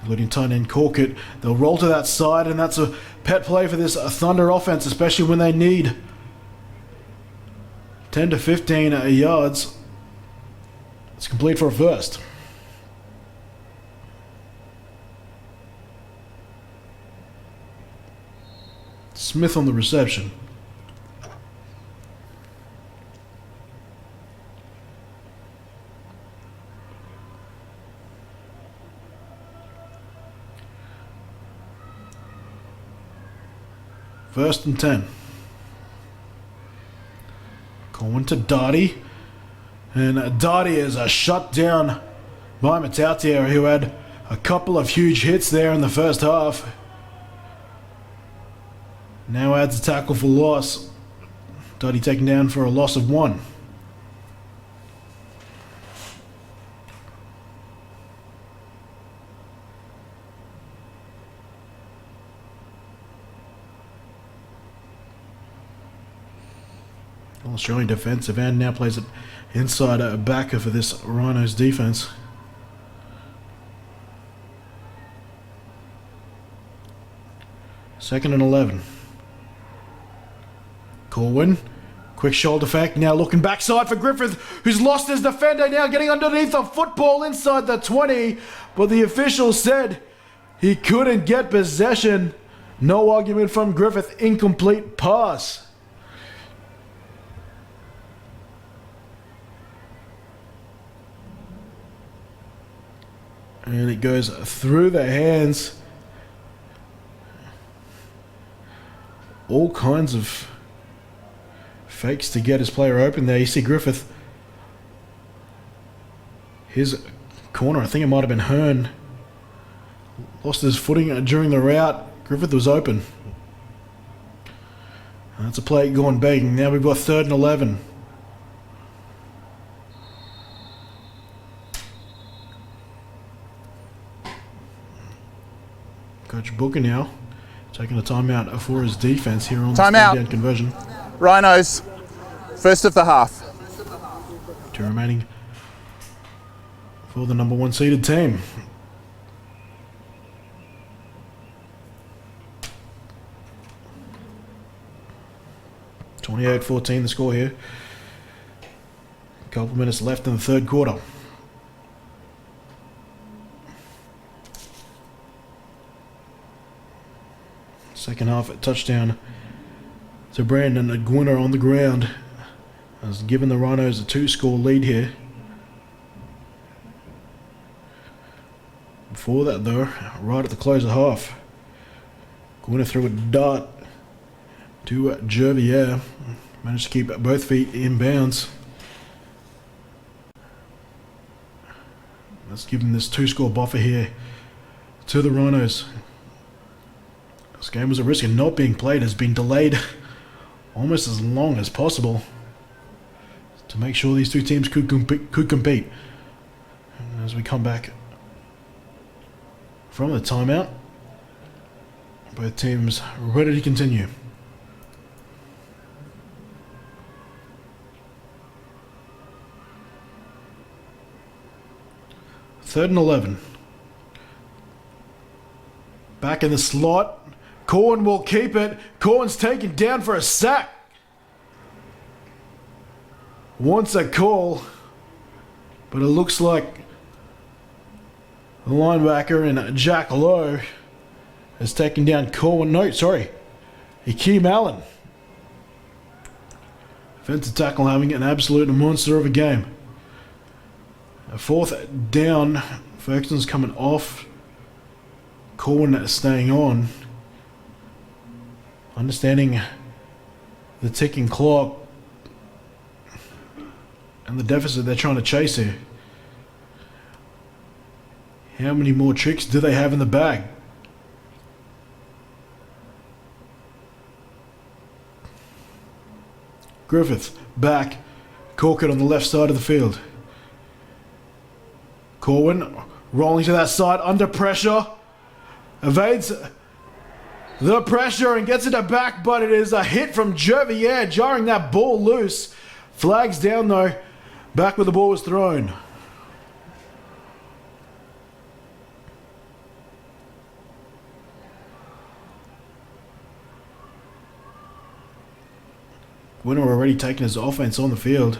including tight end Corkett. They'll roll to that side, and that's a pet play for this Thunder offense, especially when they need 10 to 15 yards. It's complete for a first. Smith on the reception. First and 10. Going to Dottie. And Dottie is shut down by Matautia, who had a couple of huge hits there in the first half. Now adds a tackle for loss. Dottie taken down for a loss of 1. Australian defensive end now plays it inside backer for this Rhinos defense. Second and 11. Corwin, quick shoulder fake, now looking backside for Griffith, who's lost his defender, now getting underneath the football inside the 20, but the official said he couldn't get possession. No argument from Griffith, incomplete pass. And it goes through the hands. All kinds of fakes to get his player open there. You see Griffith, his corner, I think it might have been Hearn, lost his footing during the route. Griffith was open. And that's a play going bang. Now we've got 3rd and 11. Coach Booker now taking a timeout for his defense here on the down conversion. Rhinos, first of the half. 2 remaining for the number 1 seeded team. (28-14) the score here. A couple minutes left in the 3rd quarter. Second half touchdown to Brandon Aguina on the ground has given the Rhinos a 2-score lead here. Before that though, right at the close of half, Aguina threw a dart to Jervier, managed to keep both feet in bounds. That's given this 2-score buffer here to the Rhinos. This game was a risk of not being played, has been delayed almost as long as possible to make sure these two teams could compete. As we come back from the timeout, both teams ready to continue. Third and 11. Back in the slot. Corwin will keep it. Corwin's taken down for a sack. Wants a call, but it looks like the linebacker and Jack Lowe has taken down Corwin. No, sorry. Hakeem Allen. Offensive tackle having an absolute monster of a game. A fourth down. Ferguson's coming off. Corwin staying on. Understanding the ticking clock and the deficit they're trying to chase here. How many more tricks do they have in the bag? Griffith back. Corkett on the left side of the field. Corwin rolling to that side under pressure. Evades the pressure and gets it back, but it is a hit from Jervier, jarring that ball loose. Flags down though, back where the ball was thrown. Winner already taking his offense on the field.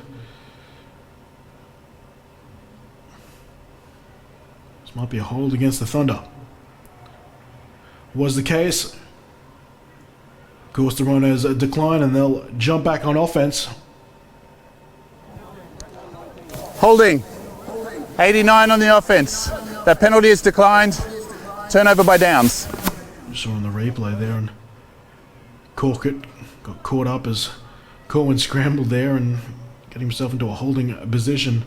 This might be a hold against the Thunder. Was the case. Of course, the Rhinos decline and they'll jump back on offense. Holding. 89 on the offense. That penalty is declined. Turnover by downs. Just saw on the replay there, and Corkett got caught up as Corwin scrambled there and got himself into a holding position.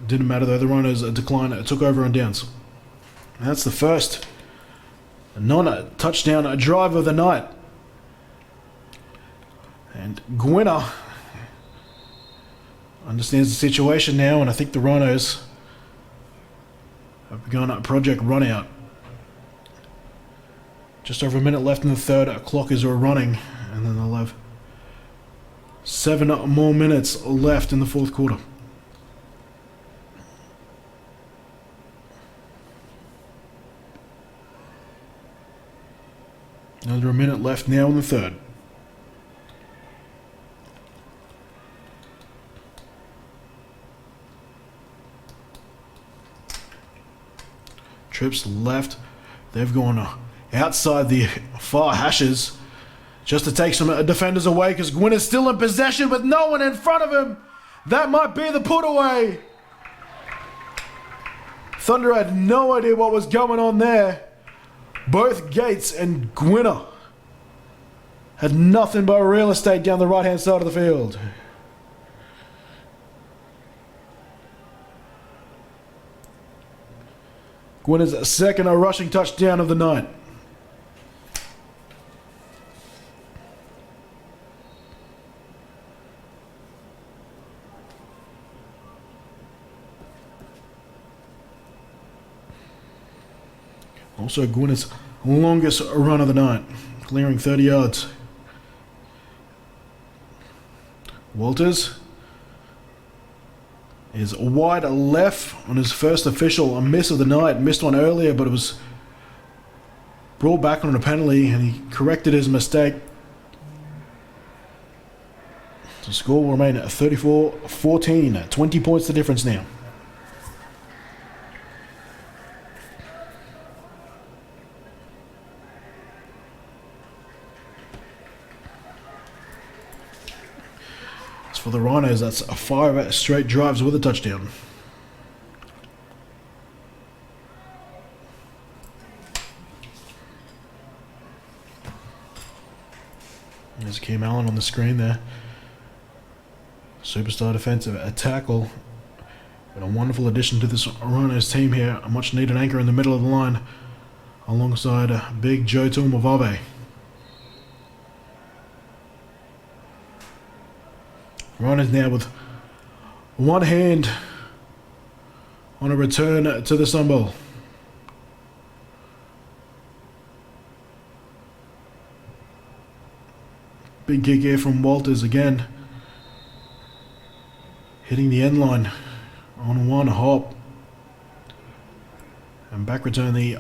Didn't matter though, the Rhinos decline took over on downs. And that's the first non-touchdown drive of the night. And Gwinner understands the situation now, and I think the Rhinos have begun a project run out. Just over a minute left in the third. Clock is running, and then they'll have 7 more minutes left in the fourth quarter. Under a minute left now in the third. Trips left. They've gone outside the far hashes just to take some defenders away because Gwynn is still in possession with no one in front of him. That might be the put away. Thunder had no idea what was going on there. Both Gates and Gwinner had nothing but real estate down the right-hand side of the field. Gwinner's second rushing touchdown of the night. Also Gwinner's longest run of the night, clearing 30 yards. Walters is wide left on his first official miss of the night. Missed one earlier, but it was brought back on a penalty, and he corrected his mistake. The score will remain at 34-14. 20 points the difference now. For the Rhinos, that's 5 straight drives with a touchdown. There's Hakeem Allen on the screen there. Superstar defensive tackle. Been a wonderful addition to this Rhinos team here. A much needed anchor in the middle of the line alongside big Joe Tuamavave. Rhinos now with one hand on a return to the Sun Bowl. Big kick here from Walters again. Hitting the end line on one hop. And back return the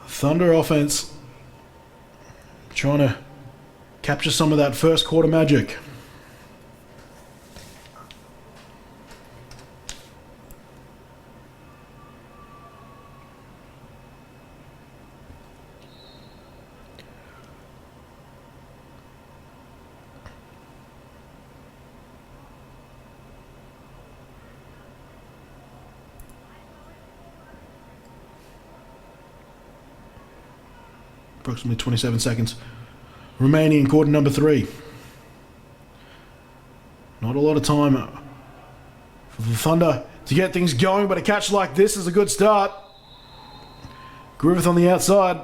Thunder offense. Trying to capture some of that first quarter magic. Approximately 27 seconds remaining in quarter number 3. Not a lot of time for the Thunder to get things going, but a catch like this is a good start. Griffith on the outside.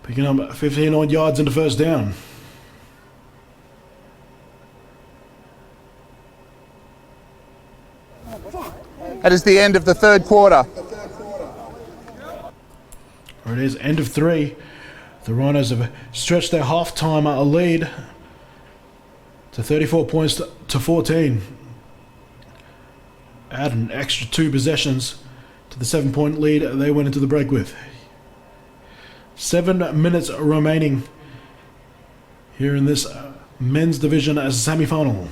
Picking up 15 odd yards into first down. That is the end of the third quarter. There it is, end of 3. The Rhinos have stretched their half-time lead to 34 points to 14. Add an extra 2 possessions to the 7-point lead they went into the break with. 7 minutes remaining here in this men's division as a semi-final.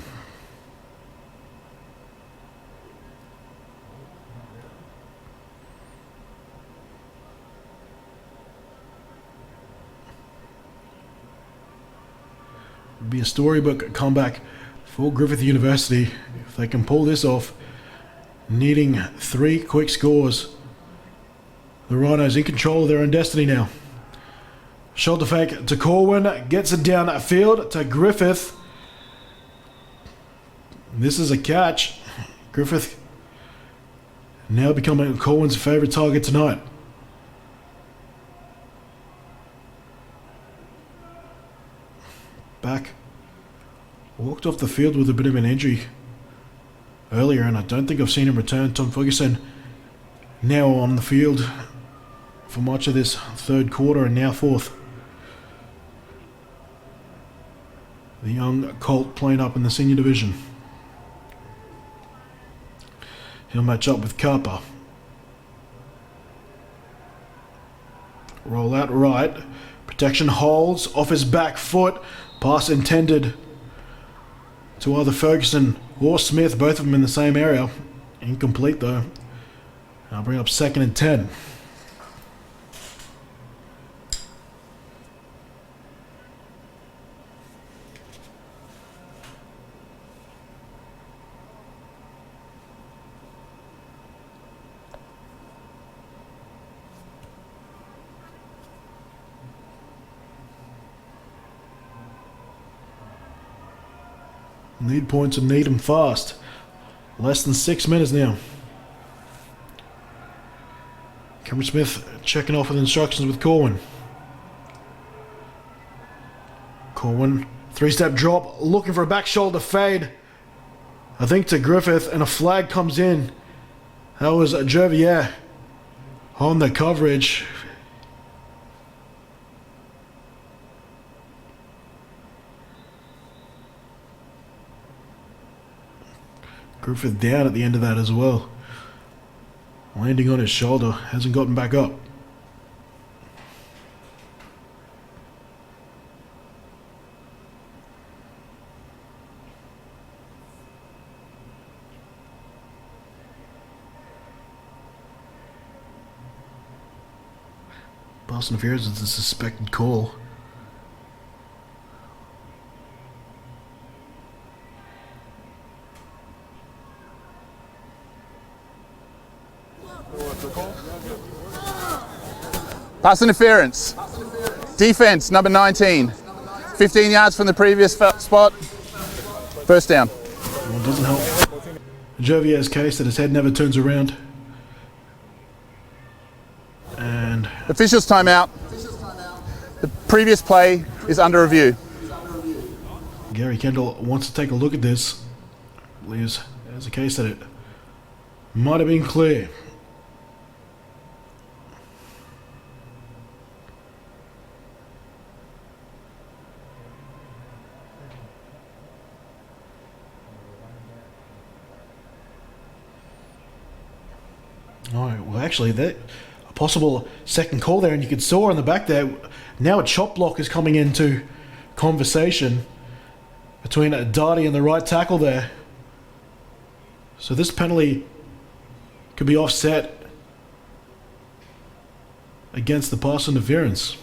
Be a storybook comeback for Griffith University if they can pull this off, needing 3 quick scores. The Rhinos in control of their own destiny now. Shoulder fake to Corwin, gets it down field to Griffith. This is a catch. Griffith now becoming Corwin's favourite target tonight. Back. Walked off the field with a bit of an injury earlier, and I don't think I've seen him return. Tom Ferguson now on the field for much of this third quarter and now fourth. The young Colt playing up in the senior division. He'll match up with Carper. Roll out right. Protection holds off his back foot. Pass intended to either Ferguson or Smith, both of them in the same area. Incomplete though. I'll bring up 2nd and 10. Need points and need them fast. Less than 6 minutes now. Cameron Smith checking off with instructions with Corwin. Corwin, 3-step drop, looking for a back shoulder fade. I think to Griffith, and a flag comes in. That was Jervier on the coverage. Griffith down at the end of that as well. Landing on his shoulder, hasn't gotten back up. Pass interference is a suspected call. Pass interference. Defense, number 19. 15 yards from the previous spot. First down. Well, it doesn't help Jervier's case that his head never turns around. And Officials timeout. The previous play is under review. Gary Kendall wants to take a look at this. Believes there's a case that it might have been clear. Oh, well, actually, that a possible second call there, and you could saw on the back there. Now a chop block is coming into conversation between Darty and the right tackle there. So this penalty could be offset against the pass interference.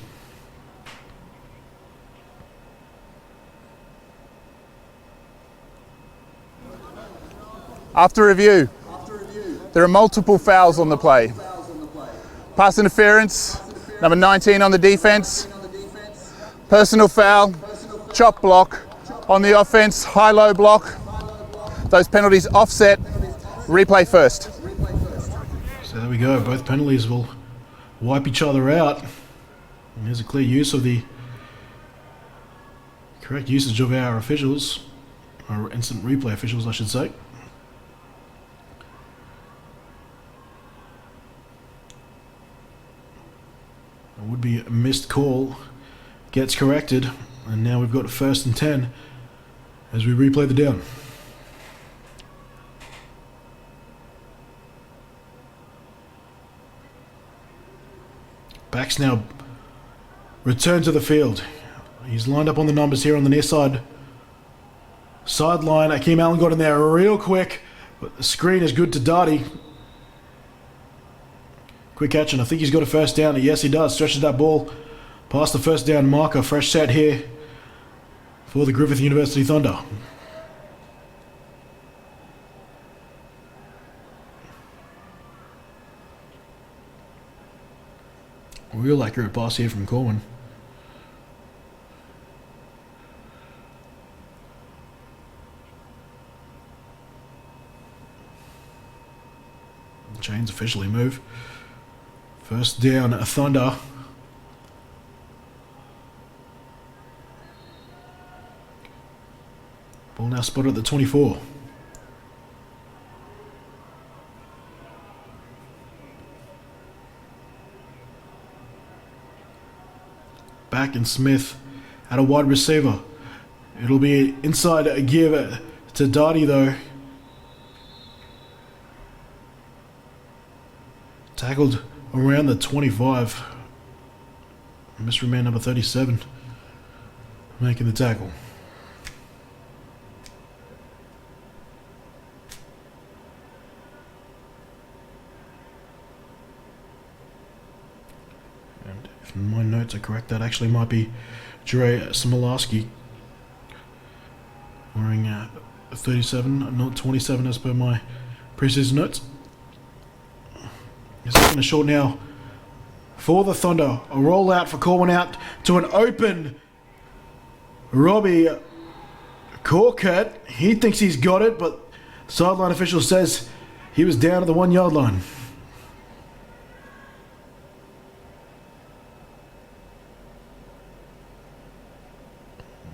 After review, there are multiple fouls on the play. Pass interference, number 19 on the defense. Personal foul, chop block on the offense, high-low block. Those penalties offset, replay first. So there we go, both penalties will wipe each other out. And there's a clear use of the correct usage of our officials, or instant replay officials I should say. A would-be missed call gets corrected, and now we've got a 1st and 10 as we replay the down. Backs now return to the field. He's lined up on the numbers here on the near side sideline. Akeem Allen got in there real quick, but the screen is good to Darty. Quick catch, and I think he's got a 1st down. Yes, he does. Stretches that ball past the 1st down marker. Fresh set here for the Griffith University Thunder. Real accurate pass here from Corwin. Chains officially move. 1st down, Thunder. Ball now spotted at the 24. Back and Smith at a wide receiver. It'll be inside a give to Darty though. Tackled around the 25. Mystery man number 37 making the tackle. And if my notes are correct, that actually might be Dre Smolarski wearing 37, not 27 as per my preseason notes. Second and short now for the Thunder. A roll out for Corwin out to an open Robbie Corkett. He thinks he's got it, but sideline official says he was down at the 1 yard line.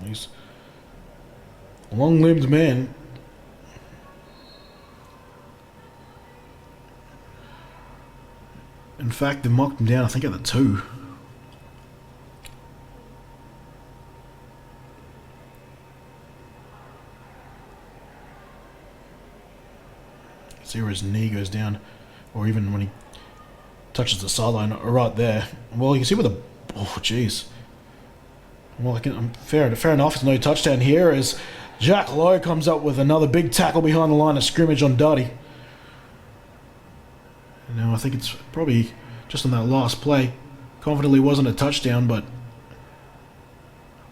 He's a long-limbed man. In fact, they mocked him down, I think, at the 2. See where his knee goes down, or even when he touches the sideline right there. Well, you can see where the... Oh, jeez. Well, fair enough, it's no touchdown here as Jack Lowe comes up with another big tackle behind the line of scrimmage on Darty. Now, I think it's probably just on that last play. Confidently wasn't a touchdown, but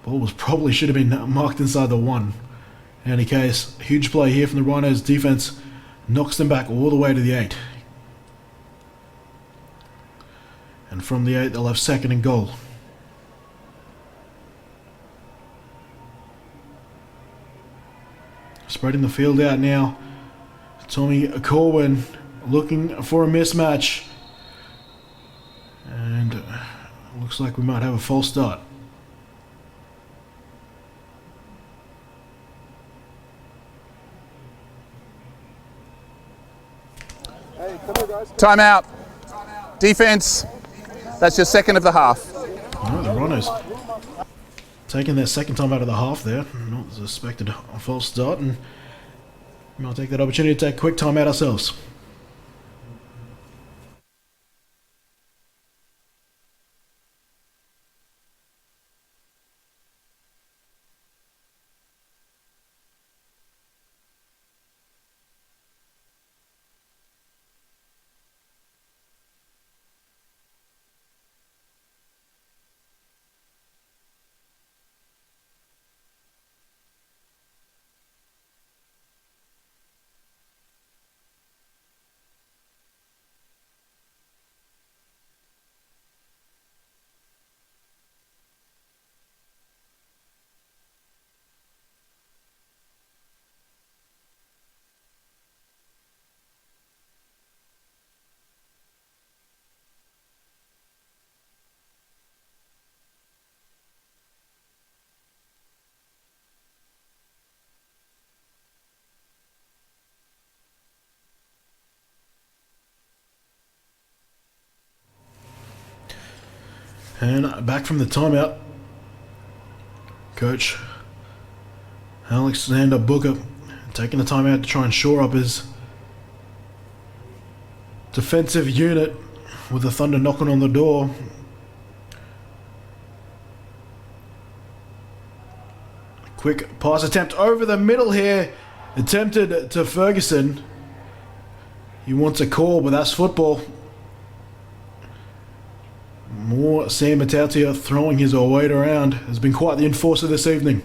ball was probably should have been marked inside the 1. In any case, huge play here from the Rhinos defense. Knocks them back all the way to the 8. And from the 8, they'll have 2nd and goal. Spreading the field out now. Tommy Corwin looking for a mismatch. And looks like we might have a false start. Timeout. Defense. That's your second of the half. Alright, the Rhinos taking their second time out of the half there. Not suspected a false start, and we'll take that opportunity to take a quick time out ourselves. And back from the timeout, Coach Alexander Booker taking the timeout to try and shore up his defensive unit with the Thunder knocking on the door. Quick pass attempt over the middle here, attempted to Ferguson. He wants a call, but that's football. More Sam Matautia throwing his weight around has been quite the enforcer this evening.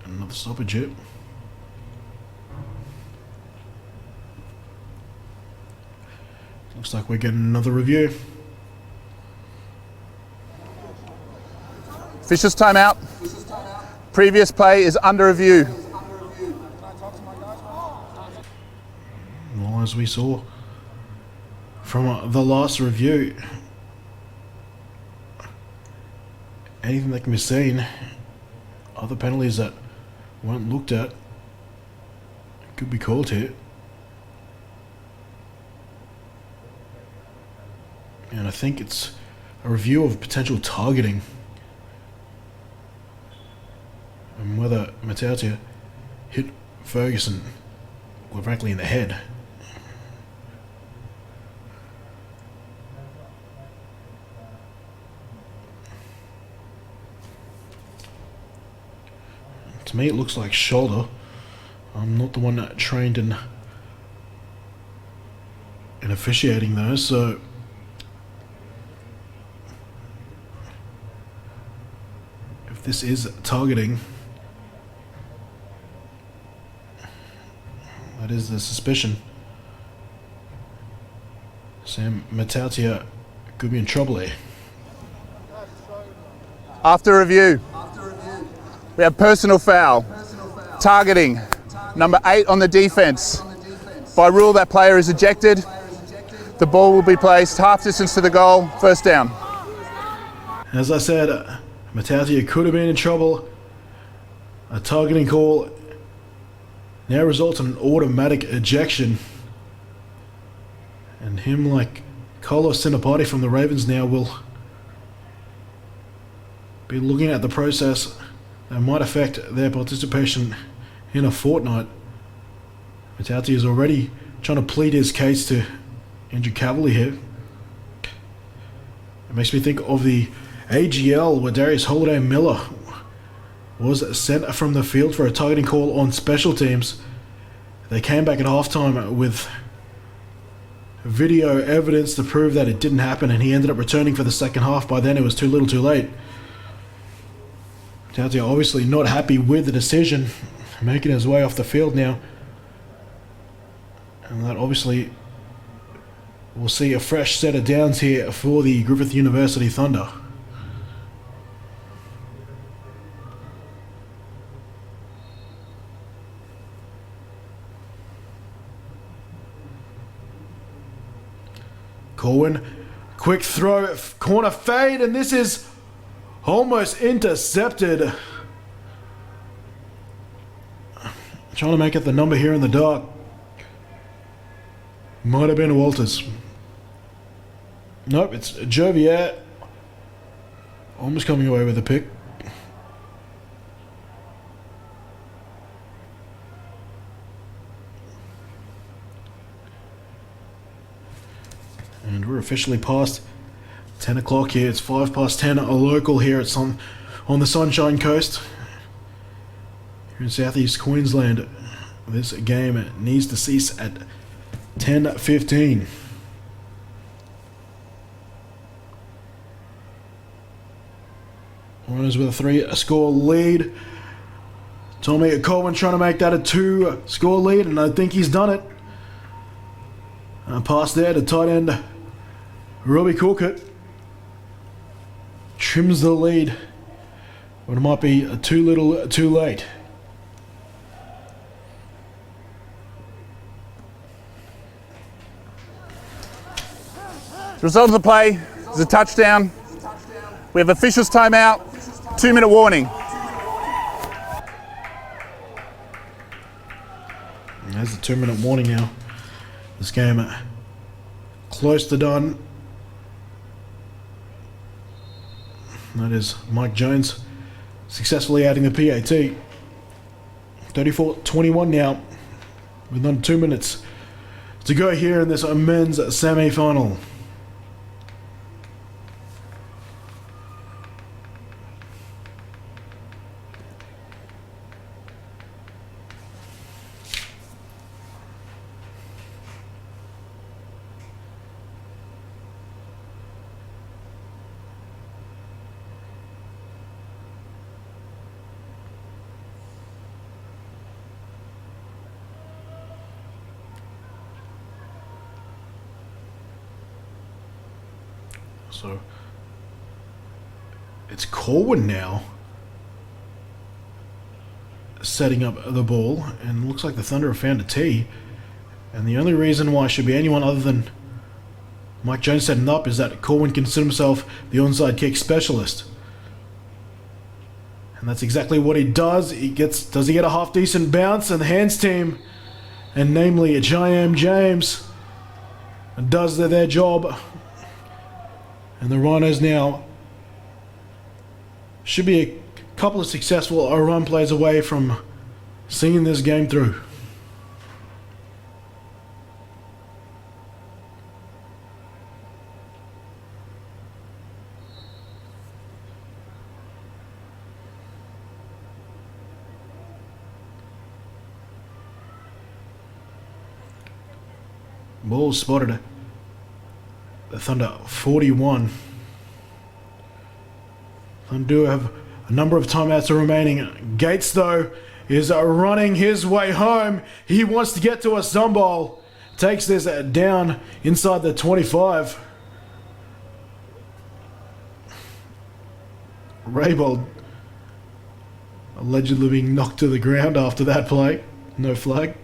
Another stoppage here. Looks like we're getting another review. Officials timeout. Previous play is under review. Well, as we saw from the last review, anything that can be seen, other penalties that weren't looked at could be called here. And I think it's a review of potential targeting and whether Matautia hit Ferguson, well, frankly, in the head. To me, it looks like shoulder. I'm not the one that trained in officiating those, so if this is targeting, that is the suspicion. Sam Matautia could be in trouble here. After review, we have personal foul. Targeting, number 8 on the defense. By rule, that player is ejected. The ball will be placed half distance to the goal, first down. As I said, Matautia could have been in trouble. A targeting call now results in an automatic ejection. And him, like Carlos Sinapati from the Ravens, now will be looking at the process that might affect their participation in a fortnight. Matautia is already trying to plead his case to Andrew Cavalier here. It makes me think of the AGL where Darius Holiday-Miller was sent from the field for a targeting call on special teams. They came back at halftime with video evidence to prove that it didn't happen, and he ended up returning for the second half. By then it was too little too late. Matautia obviously not happy with the decision, making his way off the field now. And that obviously will see a fresh set of downs here for the Griffith University Thunder. Corwin, quick throw, corner fade, and this is almost intercepted. Trying to make it the number here in the dark. Might have been Walters. Nope, it's Jovier. Almost coming away with a pick. And we're officially past 10 o'clock here. It's 5 past 10 a local here. It's on the Sunshine Coast. Here in southeast Queensland. This game needs to cease at 10:15. Rhinos with a 3-score lead. Tommy Colwyn trying to make that a 2-score lead, and I think he's done it. Pass there to tight end Robbie Corkett. Trims the lead, but it might be too little too late. The result of the play is a touchdown. We have officials timeout, 2-minute warning. And there's a 2-minute warning now. This game close to done. That is Mike Jones successfully adding the PAT. 34-21 now, with under 2 minutes to go here in this men's semi-final. So it's Corwin now setting up the ball, and looks like the Thunder have found a tee. And the only reason why it should be anyone other than Mike Jones setting up is that Corwin considers himself the onside kick specialist. And that's exactly what he does. Does he get a half decent bounce? And the hands team, and namely J.M. James, does their job. And the Rhinos now should be a couple of successful run plays away from seeing this game through. Ball spotted. The Thunder 41. Thunder do have a number of timeouts remaining. Gates, though, is running his way home. He wants to get to a Zumball. Takes this down inside the 25. Raybold allegedly being knocked to the ground after that play. No flag.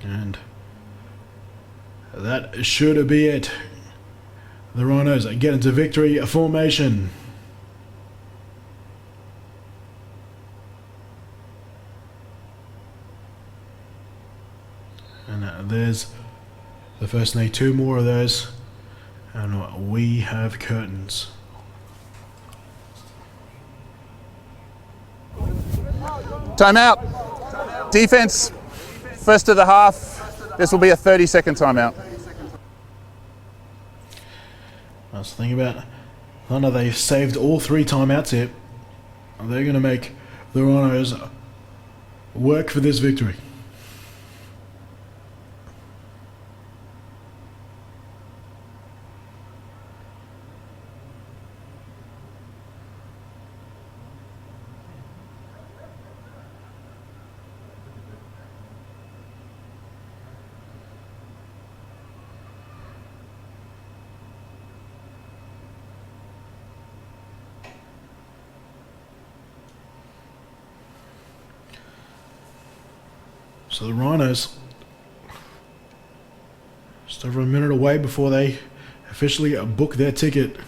And that should be it. The Rhinos get into victory formation. And there's the first need 2 more of those. And we have curtains. Timeout. Defense. First of the half, this will be a 30-second timeout. That's the thing about Thunder, they've saved all 3 timeouts here. They're going to make the Rhinos work for this victory. So the Rhinos, just over a minute away before they officially book their ticket.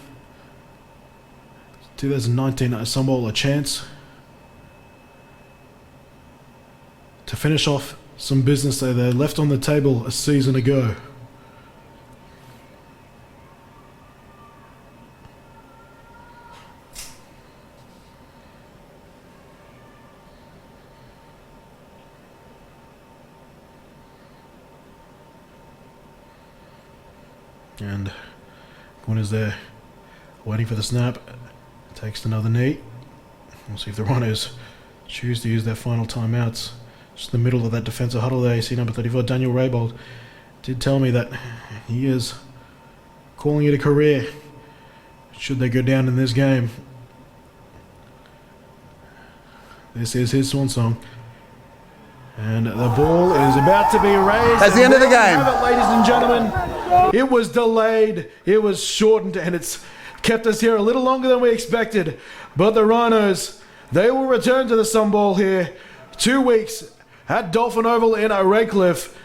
2019 Sun Bowl, a chance to finish off some business that they left on the table a season ago. And Quinn is there waiting for the snap. Takes another knee. We'll see if the Rhinos choose to use their final timeouts. Just in the middle of that defensive huddle there, you see number 34, Daniel Raybold, did tell me that he is calling it a career should they go down in this game. This is his swan song. And the ball is about to be raised. That's the end of the game. Have it, ladies and gentlemen. It was delayed, it was shortened, and it's kept us here a little longer than we expected. But the Rhinos, they will return to the Sun Bowl here 2 weeks at Dolphin Oval in Redcliffe.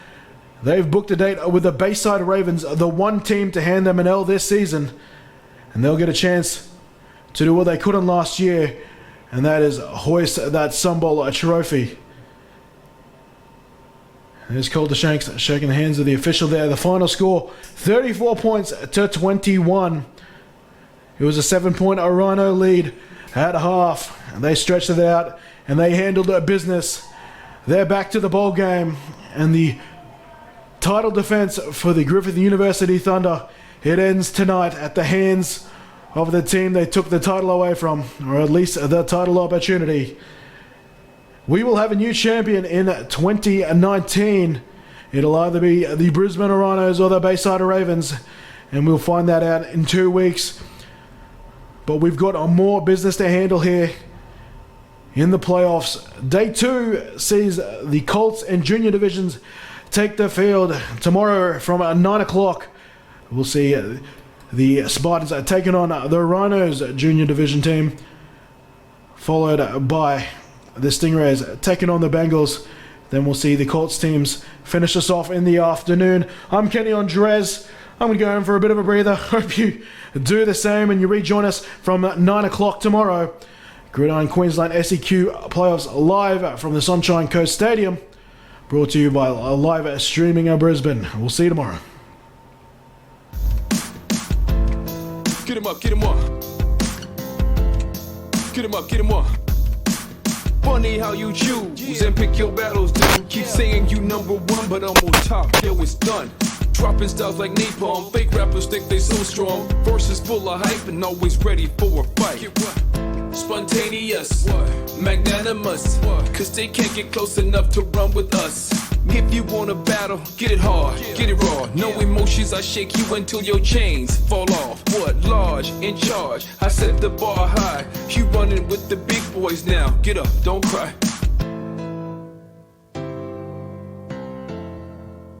They've booked a date with the Bayside Ravens, the one team to hand them an L this season. And they'll get a chance to do what they couldn't last year, and that is hoist that Sun Bowl trophy. There's Calder Shanks shaking the hands of the official there. The final score, 34 points to 21. It was a 7-point Rhino lead at half. And they stretched it out and they handled their business. They're back to the bowl game. And the title defense for the Griffith University Thunder, it ends tonight at the hands of the team they took the title away from, or at least the title opportunity. We will have a new champion in 2019. It'll either be the Brisbane Rhinos or the Bayside Ravens, and we'll find that out in 2 weeks. But we've got more business to handle here in the playoffs. Day 2 sees the Colts and junior divisions take the field tomorrow from 9 o'clock. We'll see the Spartans taking on the Rhinos junior division team, followed by the Stingrays taking on the Bengals. Then we'll see the Colts teams finish us off in the afternoon. I'm Kenny Andres. I'm going to go home for a bit of a breather. Hope you do the same and you rejoin us from 9 o'clock tomorrow. Gridiron Queensland SEQ playoffs live from the Sunshine Coast Stadium. Brought to you by live streaming in Brisbane. We'll see you tomorrow. Get him up, get him up. Get him up, get him up. Funny how you choose and pick your battles, dude. Keep saying you number one, but I'm on top, yo, it's done. Dropping styles like napalm, fake rappers think they so strong. Verses full of hype and always ready for a fight. Spontaneous, magnanimous, cause they can't get close enough to run with us. If you wanna battle, get it hard, get it raw. No emotions, I shake you until your chains fall off. What? Large, in charge, I set the bar high. You running with the big boys now, get up, don't cry.